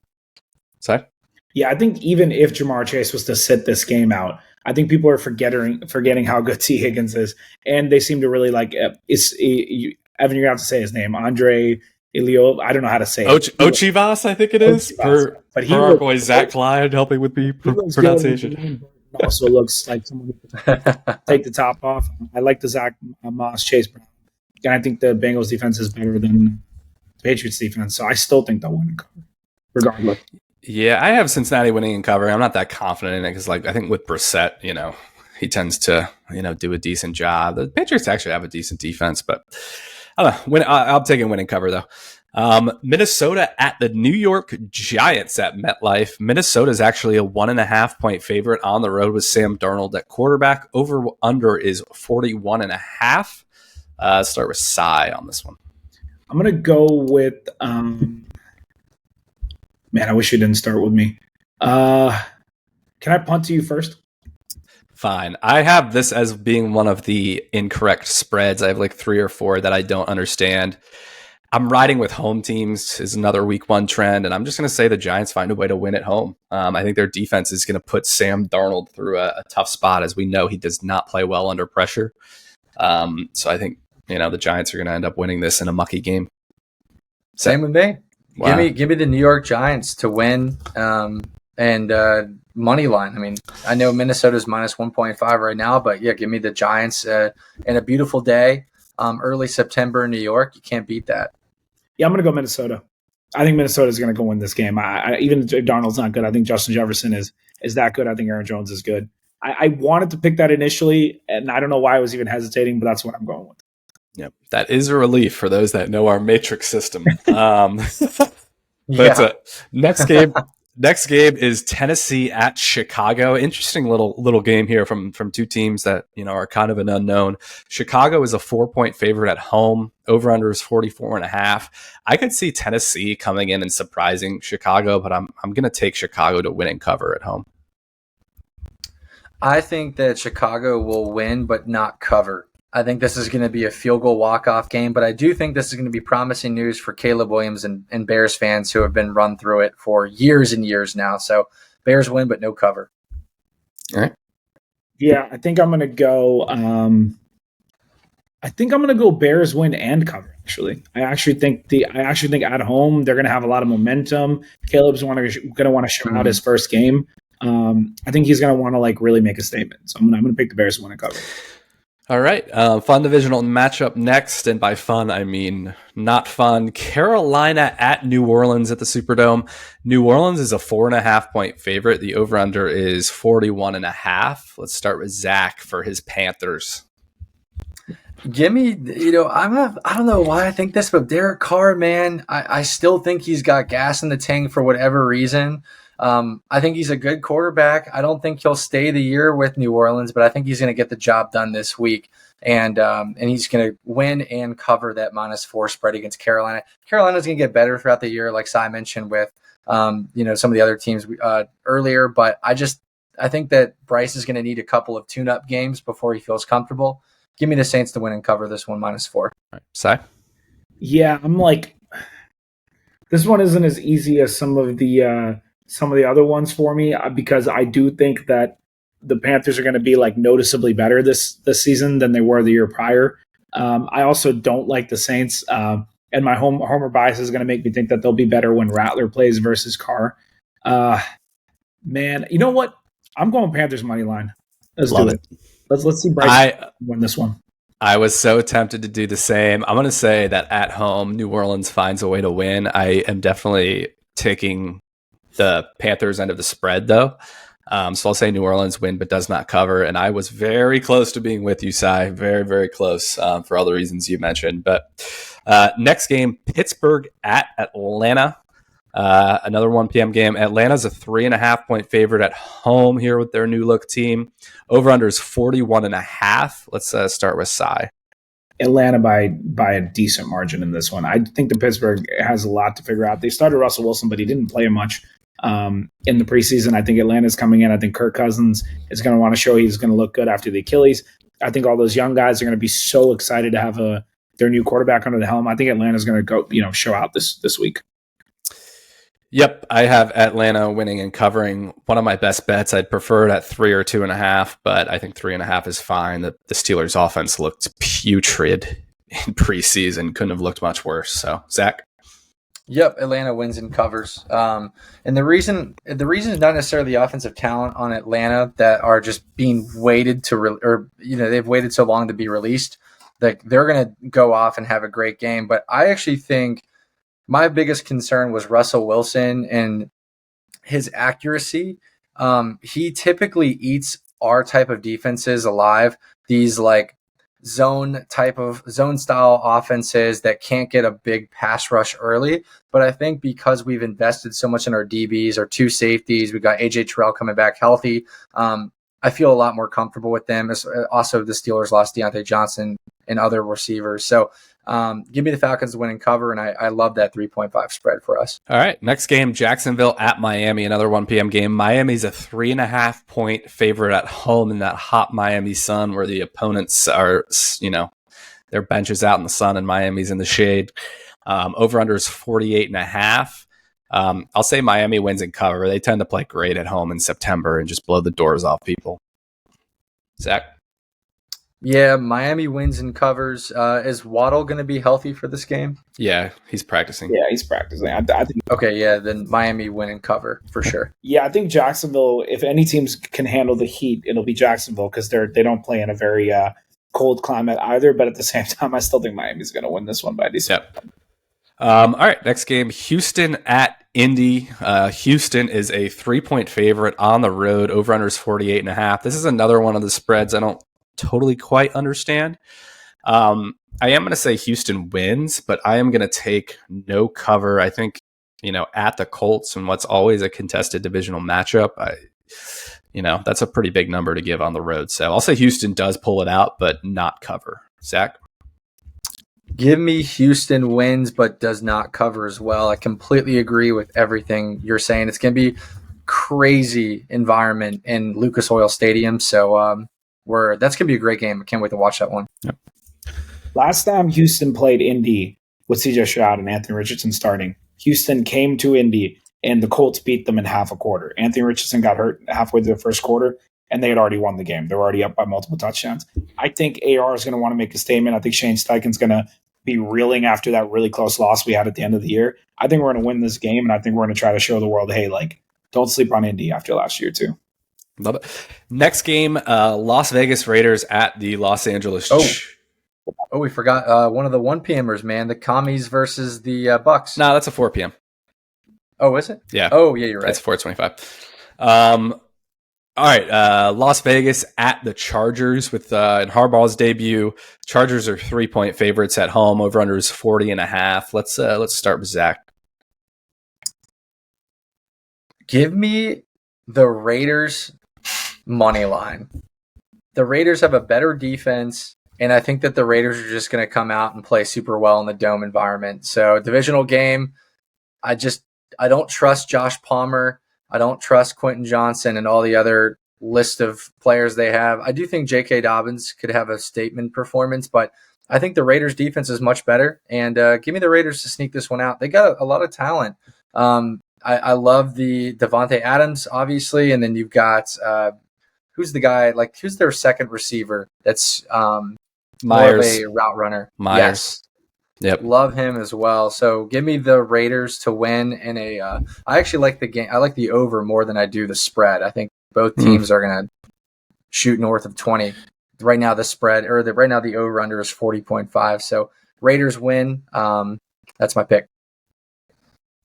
Sorry? Yeah, I think even if Jamar Chase was to sit this game out, I think people are forgetting how good T. Higgins is, and they seem to really like. Evan, you're gonna have to say his name, Andre Ilio. I don't know how to say it. Ochivas, I think it is. But he our boy Zach Clyde helping with the pronunciation. Also looks like someone who can take the top off. I like the Zach Moss Chase Brown. And I think the Bengals defense is better than the Patriots defense. So I still think they'll win and cover, regardless. Yeah, I have Cincinnati winning and covering. I'm not that confident in it because, I think with Brissett, he tends to, do a decent job. The Patriots actually have a decent defense, but I don't know. I'll take a win and cover, though. Minnesota at the New York Giants at MetLife. Minnesota is actually a 1.5-point favorite on the road with Sam Darnold at quarterback. Over under is 41.5. Start with Cy on this one. I'm going to go with, man, I wish you didn't start with me. Can I punt to you first? Fine. I have this as being one of the incorrect spreads. I have like 3 or 4 that I don't understand. I'm riding with home teams is another week 1 trend, and I'm just going to say the Giants find a way to win at home. I think their defense is going to put Sam Darnold through a tough spot, as we know he does not play well under pressure. So I think the Giants are going to end up winning this in a mucky game. Same with me. Wow. Give me the New York Giants to win and money line. I mean, I know Minnesota's minus 1.5 right now, but yeah, give me the Giants in a beautiful day, early September in New York. You can't beat that. Yeah, I'm going to go Minnesota. I think Minnesota's going to go win this game. Even if Darnold's not good, I think Justin Jefferson is that good. I think Aaron Jones is good. I wanted to pick that initially, and I don't know why I was even hesitating, but that's what I'm going with. Yep, that is a relief for those that know our matrix system. Next game is Tennessee at Chicago. Interesting little game here from 2 teams that are kind of an unknown. Chicago is a 4-point favorite at home. Over under is 44.5. I could see Tennessee coming in and surprising Chicago, but I'm going to take Chicago to win and cover at home. I think that Chicago will win, but not cover. I think this is going to be a field goal walk-off game, but I do think this is going to be promising news for Caleb Williams and Bears fans who have been run through it for years and years now. So Bears win, but no cover. All right. Yeah, I think I'm going to go. I think I'm going to go Bears win and cover. Actually, I actually think at home they're going to have a lot of momentum. Caleb's going to want to show out his first game. I think he's going to want to really make a statement. So I'm going to pick the Bears to win and cover. All right. Fun divisional matchup next. And by fun, I mean not fun. Carolina at New Orleans at the Superdome. New Orleans is a 4.5-point favorite. The over-under is 41.5. Let's start with Zach for his Panthers. Give me, I don't know why I think this, but Derek Carr, man, I still think he's got gas in the tank for whatever reason. I think he's a good quarterback. I don't think he'll stay the year with New Orleans, but I think he's going to get the job done this week. And he's going to win and cover that -4 spread against Carolina. Carolina's going to get better throughout the year, like Cy mentioned with, some of the other teams earlier. But I think that Bryce is going to need a couple of tune-up games before he feels comfortable. Give me the Saints to win and cover this one -4. All right. Cy? Yeah, I'm this one isn't as easy as some of the other ones for me because I do think that the Panthers are going to be noticeably better this season than they were the year prior. I also don't like the Saints, and my homer bias is going to make me think that they'll be better when Rattler plays versus Carr. Man, you know what? I'm going Panthers money line. Let's do it. Let's see Bryce win this one. I was so tempted to do the same. I'm going to say that at home, New Orleans finds a way to win. I am definitely taking the Panthers end of the spread, though. So I'll say New Orleans win, but does not cover. And I was very close to being with you, Cy. Very, very close for all the reasons you mentioned. But next game, Pittsburgh at Atlanta. Another 1 p.m. game. Atlanta's a 3.5-point favorite at home here with their new look team. Over-under is 41.5. Let's start with Cy. Atlanta by a decent margin in this one. I think the Pittsburgh has a lot to figure out. They started Russell Wilson, but he didn't play much in the preseason. I think Atlanta's coming in. I think Kirk Cousins is going to want to show he's going to look good after the Achilles. I think all those young guys are going to be so excited to have their new quarterback under the helm. I think Atlanta's going to go, show out this week. Yep, I have Atlanta winning and covering. One of my best bets. I'd prefer it at 3 or 2.5, but I think 3.5 is fine. The Steelers' offense looked putrid in preseason. Couldn't have looked much worse. So, Zach? Yep, Atlanta wins and covers. And the reason is not necessarily the offensive talent on Atlanta that are just being waited they've waited so long to be released. Like they're going to go off and have a great game. But I actually think my biggest concern was Russell Wilson and his accuracy. He typically eats our type of defenses alive. These zone style offenses that can't get a big pass rush early. But I think because we've invested so much in our DBs, our 2 safeties, we got AJ Terrell coming back healthy. I I feel a lot more comfortable with them. Also, the Steelers lost Deontay Johnson and other receivers. So give me the Falcons to win and cover, and I love that 3.5 spread for us. All right, next game, Jacksonville at Miami, another 1 p.m. game. Miami's a 3.5 point favorite at home in that hot Miami sun where the opponents are, their bench is out in the sun and Miami's in the shade. Over-under is 48.5. I'll say Miami wins and cover. They tend to play great at home in September and just blow the doors off people. Zach? Yeah, Miami wins and covers. Is Waddle going to be healthy for this game? Yeah, he's practicing. Yeah, he's practicing. I think. Okay, yeah, then Miami win and cover for sure. Yeah, I think Jacksonville, if any teams can handle the heat, it'll be Jacksonville because they don't play in a very cold climate either. But at the same time, I still think Miami's going to win this one by decent. Yep. All right, next game, Houston at Indy. Houston is a 3-point favorite on the road. Over-under is 48.5. This is another one of the spreads I don't totally quite understand. I am going to say Houston wins, but I am going to take no cover. I think, at the Colts and what's always a contested divisional matchup, that's a pretty big number to give on the road. So I'll say Houston does pull it out, but not cover. Zach? Give me Houston wins, but does not cover as well. I completely agree with everything you're saying. It's going to be crazy environment in Lucas Oil Stadium. So that's going to be a great game. I can't wait to watch that one. Yep. Last time Houston played Indy with CJ Stroud and Anthony Richardson starting, Houston came to Indy and the Colts beat them in half a quarter. Anthony Richardson got hurt halfway through the first quarter, and they had already won the game. They were already up by multiple touchdowns. I think AR is going to want to make a statement. I think Shane Steichen's going to be reeling after that really close loss we had at the end of the year. I think we're going to win this game, and I think we're going to try to show the world, hey, don't sleep on Indy after last year too. Love it. Next game, Las Vegas Raiders at the Los Angeles. Oh, we forgot one of the 1 p.m.ers, man. The Commies versus the Bucks. No, that's a 4 p.m. Oh, is it? Yeah. Oh, yeah, you're right. It's 4:25. All right, Las Vegas at the Chargers with in Harbaugh's debut. Chargers are 3-point favorites at home. Over/under is 40.5. Let's start with Zach. Give me the Raiders money line. The Raiders have a better defense, and I think that the Raiders are just going to come out and play super well in the dome environment. So, divisional game. I don't trust Josh Palmer. I don't trust Quentin Johnson and all the other list of players they have. I do think J.K. Dobbins could have a statement performance, but I think the Raiders defense is much better. And give me the Raiders to sneak this one out. They got a lot of talent. I love the Devontae Adams, obviously. And then you've got who's the guy? Who's their second receiver? That's Myers, more of a route runner. Myers. Yes. Yep. Love him as well. So give me the Raiders to win in a I actually like the game. I like the over more than I do the spread. I think both teams are going to shoot north of 20. Right now the over under is 40.5. So Raiders win. That's my pick.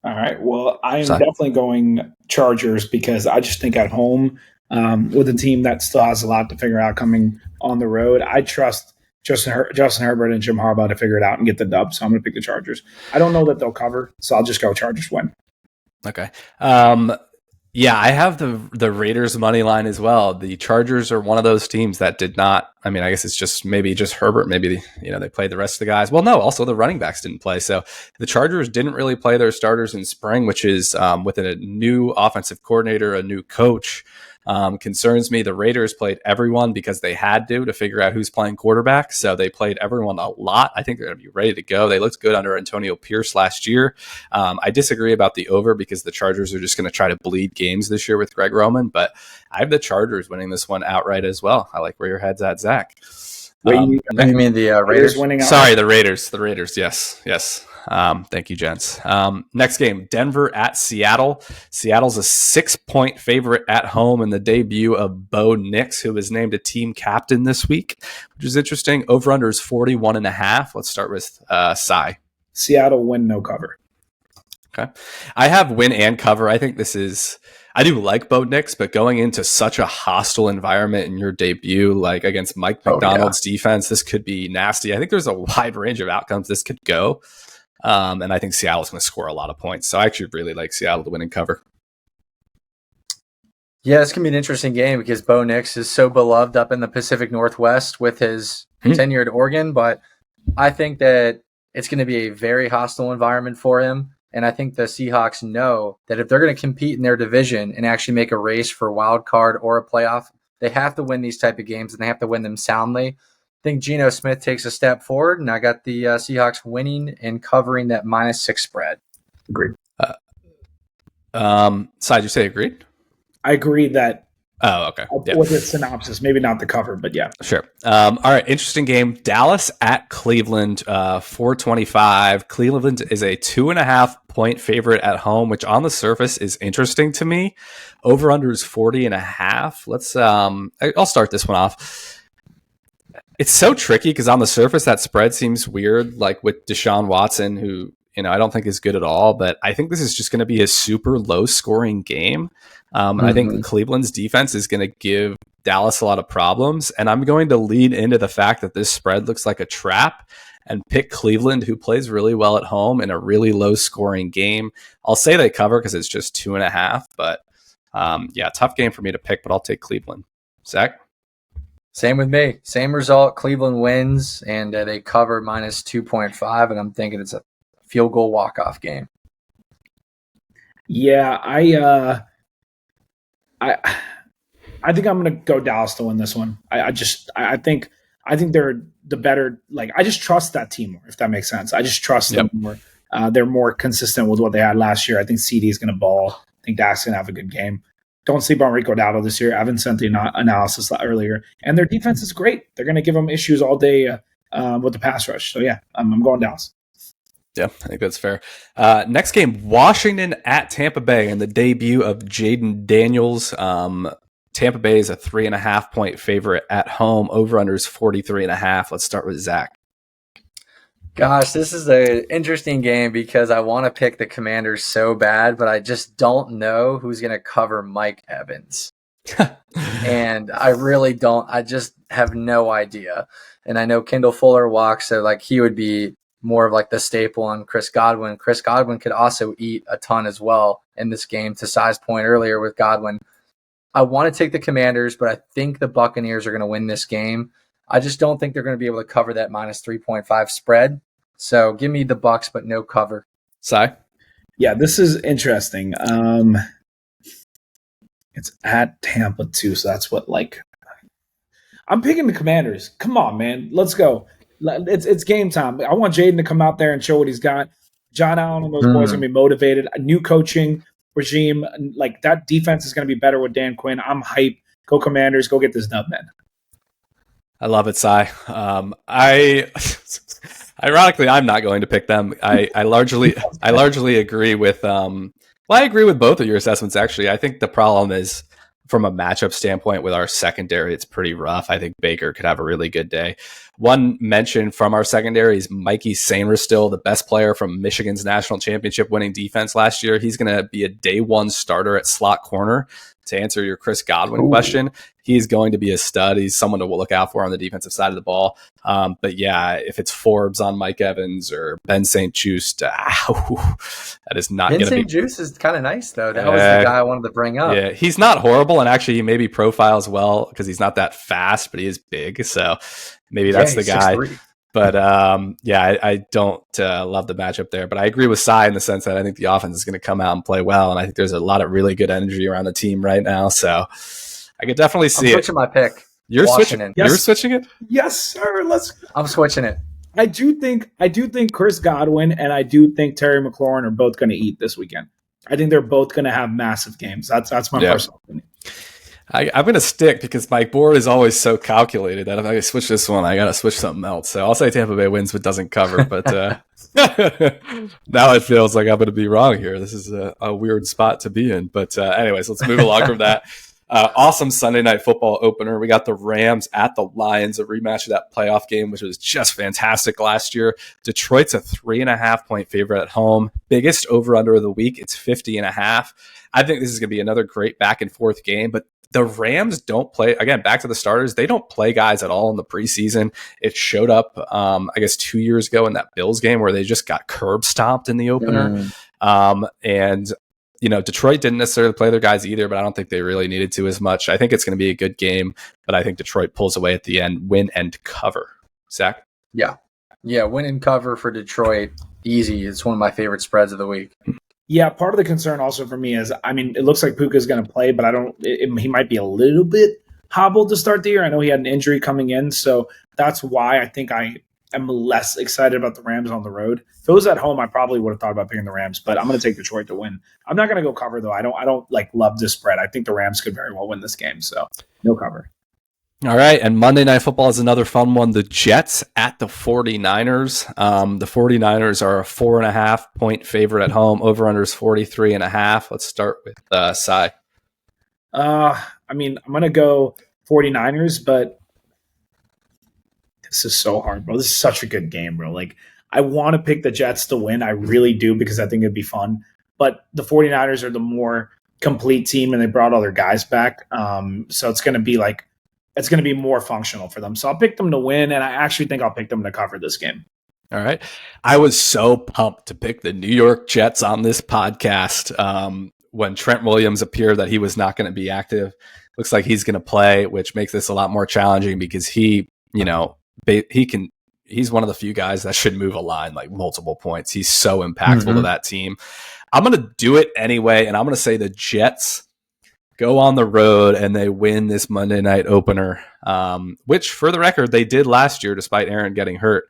All right. Well, I am definitely going Chargers because I just think at home with a team that still has a lot to figure out coming on the road, I trust Justin Herbert and Jim Harbaugh to figure it out and get the dub. So I'm going to pick the Chargers. I don't know that they'll cover, so I'll just go Chargers win. Okay. Yeah, I have the Raiders money line as well. The Chargers are one of those teams that did not. I mean, I guess it's just Herbert. Maybe they played the rest of the guys. Well, no, also the running backs didn't play. So the Chargers didn't really play their starters in spring, which is with a new offensive coordinator, a new coach. Concerns me. The Raiders played everyone because they had to figure out who's playing quarterback. So they played everyone a lot. I think they're going to be ready to go. They looked good under Antonio Pierce last year. I disagree about the over because the Chargers are just going to try to bleed games this year with Greg Roman, but I have the Chargers winning this one outright as well. I like where your head's at, Zach. You mean the Raiders winning outright? Sorry, the Raiders. The Raiders. Yes. Thank you, gents. Next game, Denver at Seattle. Seattle's a 6-point favorite at home in the debut of Bo Nix, who was named a team captain this week, which is interesting. Over-under is 41.5. Let's start with Cy. Seattle win, no cover. Okay. I have win and cover. I think I do like Bo Nix, but going into such a hostile environment in your debut, like against Mike McDonald's defense, this could be nasty. I think there's a wide range of outcomes this could go. And I think Seattle's going to score a lot of points. So I actually really like Seattle to win and cover. Yeah, it's going to be an interesting game because Bo Nix is so beloved up in the Pacific Northwest with his tenure at Oregon. But I think that it's going to be a very hostile environment for him. And I think the Seahawks know that if they're going to compete in their division and actually make a race for a wild card or a playoff, they have to win these type of games, and they have to win them soundly. I think Geno Smith takes a step forward, and I got the Seahawks winning and covering that -6 spread. Agreed. Side, you say agreed? I agree that. Oh, okay. Yeah. With its synopsis, maybe not the cover, but yeah. Sure. All right. Interesting game. Dallas at Cleveland, 425. Cleveland is a 2.5 point favorite at home, which on the surface is interesting to me. Over under is 40.5. Let's, I'll start this one off. It's so tricky because on the surface, that spread seems weird, like with Deshaun Watson, who, I don't think is good at all, but I think this is just going to be a super low scoring game. I think Cleveland's defense is going to give Dallas a lot of problems, and I'm going to lean into the fact that this spread looks like a trap and pick Cleveland, who plays really well at home in a really low scoring game. I'll say they cover because it's just 2.5, but tough game for me to pick, but I'll take Cleveland. Zach? Same with me. Same result. Cleveland wins, and they cover -2.5, and I'm thinking it's a field goal walk-off game. Yeah, I think I'm going to go Dallas to win this one. I think they're the better. Like, I just trust that team more, if that makes sense. I just trust them more. They're more consistent with what they had last year. I think CD is going to ball. I think Dak's going to have a good game. Don't sleep on Rico Dowdle this year. Evan sent the analysis earlier, and their defense is great. They're going to give them issues all day with the pass rush. So yeah, I'm going Dallas. Yeah, I think that's fair. Next game, Washington at Tampa Bay, and the debut of Jaden Daniels. Tampa Bay is a 3.5 point favorite at home. Over under is 43.5. Let's start with Zach. Gosh, this is an interesting game because I want to pick the Commanders so bad, but I just don't know who's going to cover Mike Evans. And I really don't. I just have no idea. And I know Kendall Fuller walks, so like he would be more of like the staple on Chris Godwin. Chris Godwin could also eat a ton as well in this game, to Sai's point earlier with Godwin. I want to take the Commanders, but I think the Buccaneers are going to win this game. I just don't think they're going to be able to cover that -3.5 spread. So give me the Bucs, but no cover. Sai? Yeah, this is interesting. It's at Tampa too, so that's what I'm picking the Commanders. Come on, man, let's go. It's game time. I want Jaden to come out there and show what he's got. John Allen and those boys are going to be motivated. A new coaching regime, like that defense is going to be better with Dan Quinn. I'm hyped. Go Commanders. Go get this dub, man. I love it, Sai. Ironically, I'm not going to pick them. I largely agree with. I agree with both of your assessments. Actually, I think the problem is from a matchup standpoint with our secondary, it's pretty rough. I think Baker could have a really good day. One mention from our secondary is Mikey Sainristil, the best player from Michigan's national championship winning defense last year. He's going to be a day one starter at slot corner. To answer your Chris Godwin question, he's going to be a stud. He's someone to look out for on the defensive side of the ball. But yeah, if it's Forbes on Mike Evans or Ben St. Juste, that is not going to be. Ben St. Juste is kind of nice, though. That was the guy I wanted to bring up. Yeah, he's not horrible, and actually he maybe profiles well because he's not that fast, but he is big. So maybe that's the guy. 6'3". But I don't love the matchup there. But I agree with Sai in the sense that I think the offense is going to come out and play well, and I think there's a lot of really good energy around the team right now. So I could definitely see it. I'm switching my pick. You're Washington. switching. Yes. You're switching it. Yes, sir. I'm switching it. I do think Chris Godwin and I do think Terry McLaurin are both going to eat this weekend. I think they're both going to have massive games. That's my personal opinion. I'm going to stick because my board is always so calculated that if I switch this one, I got to switch something else. So I'll say Tampa Bay wins but doesn't cover. But now it feels like I'm going to be wrong here. This is a weird spot to be in. But anyways, let's move along from that. Awesome Sunday Night Football opener. We got the Rams at the Lions, a rematch of that playoff game, which was just fantastic last year. Detroit's a 3.5 point favorite at home. Biggest over-under of the week. It's 50.5. I think this is going to be another great back and forth game, but the Rams don't play, again, back to the starters, they don't play guys at all in the preseason. It showed up, I guess, 2 years ago in that Bills game where they just got curb stomped in the opener. And Detroit didn't necessarily play their guys either, but I don't think they really needed to as much. I think it's going to be a good game, but I think Detroit pulls away at the end, win and cover. Zach? Yeah, win and cover for Detroit, easy. It's one of my favorite spreads of the week. Yeah, part of the concern also for me is, it looks like Puka's going to play, but he might be a little bit hobbled to start the year. I know he had an injury coming in, so that's why I think I am less excited about the Rams on the road. If it was at home, I probably would have thought about picking the Rams, but I'm going to take Detroit to win. I'm not going to go cover though. I don't love this spread. I think the Rams could very well win this game, so no cover. All right, and Monday Night Football is another fun one. The Jets at the 49ers. The 49ers are a 4.5-point favorite at home. Over-under is 43.5. Let's start with Cy. I'm going to go 49ers, but this is so hard, bro. This is such a good game, bro. Like, I want to pick the Jets to win. I really do, because I think it'd be fun. But the 49ers are the more complete team, and they brought all their guys back. So it's going to be more functional for them. So I'll pick them to win, and I actually think I'll pick them to cover this game. All right. I was so pumped to pick the New York Jets on this podcast when Trent Williams appeared that he was not going to be active. Looks like he's going to play, which makes this a lot more challenging because he's one of the few guys that should move a line like multiple points. He's so impactful to that team. I'm going to do it anyway, and I'm going to say the Jets go on the road and they win this Monday night opener, which, for the record, they did last year despite Aaron getting hurt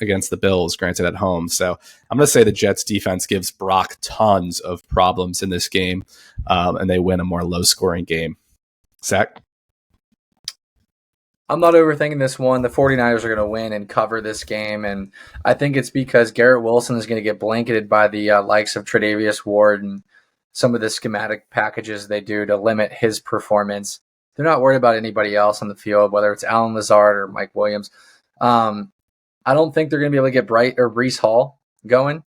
against the Bills, granted at home. So I'm going to say the Jets defense gives Brock tons of problems in this game, and they win a more low-scoring game. Zach? I'm not overthinking this one. The 49ers are going to win and cover this game, and I think it's because Garrett Wilson is going to get blanketed by the likes of Tre'Davious Ward and some of the schematic packages they do to limit his performance. They're not worried about anybody else on the field, whether it's Alan Lazard or Mike Williams. I don't think they're going to be able to get Bright or Breece Hall going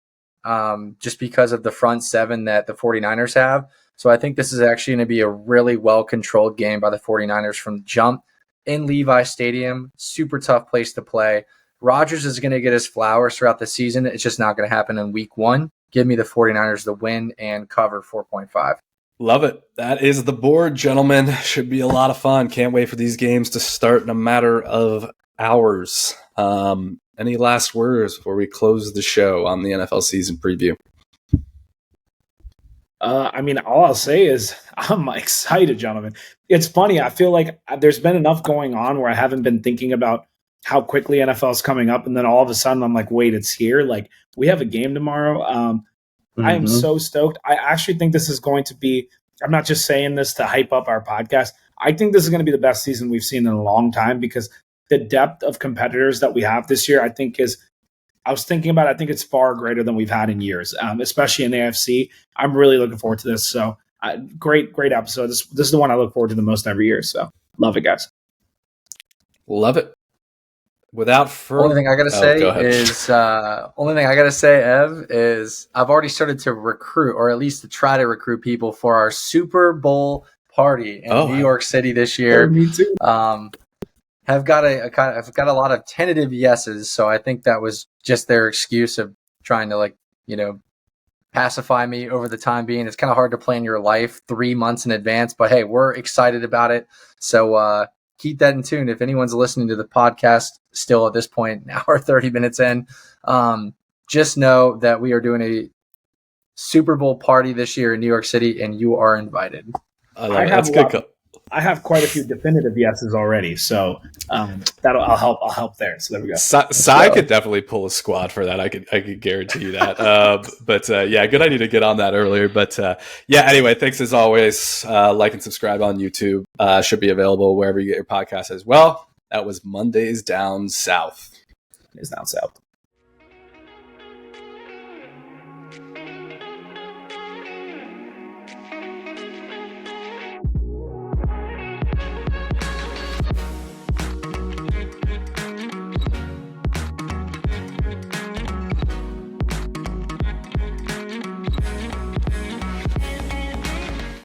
just because of the front seven that the 49ers have. So I think this is actually going to be a really well-controlled game by the 49ers from jump in Levi Stadium. Super tough place to play. Rodgers is going to get his flowers throughout the season. It's just not going to happen in week one. Give me the 49ers to win and cover 4.5. Love it. That is the board, gentlemen. Should be a lot of fun. Can't wait for these games to start in a matter of hours. Any last words before we close the show on the NFL season preview? All I'll say is I'm excited, gentlemen. It's funny. I feel like there's been enough going on where I haven't been thinking about how quickly NFL is coming up. And then all of a sudden I'm like, wait, it's here. Like, we have a game tomorrow. I am so stoked. I actually think this is going to be, I'm not just saying this to hype up our podcast. I think this is going to be the best season we've seen in a long time, because the depth of competitors that we have this year, I think it's far greater than we've had in years, especially in the AFC. I'm really looking forward to this. So great episode. This is the one I look forward to the most every year. So love it, guys. Love it. Without further, only thing I gotta say, Ev, is I've already started to recruit, or at least to try to recruit people for our Super Bowl party in New York City this year. Oh, me too. I've got a lot of tentative yeses, so I think that was just their excuse of trying to pacify me over the time being. It's kind of hard to plan your life 3 months in advance, but hey, we're excited about it. So keep that in tune. If anyone's listening to the podcast still at this point, now we're 30 minutes in, just know that we are doing a Super Bowl party this year in New York City, and you are invited. That's good. I have quite a few definitive yeses already, so I'll help there. So there we go. Cy could definitely pull a squad for that. I could guarantee you that. But good idea to get on that earlier. But anyway, thanks as always. Like and subscribe on YouTube. Should be available wherever you get your podcast as well. That was Mondays Down South. It's down south.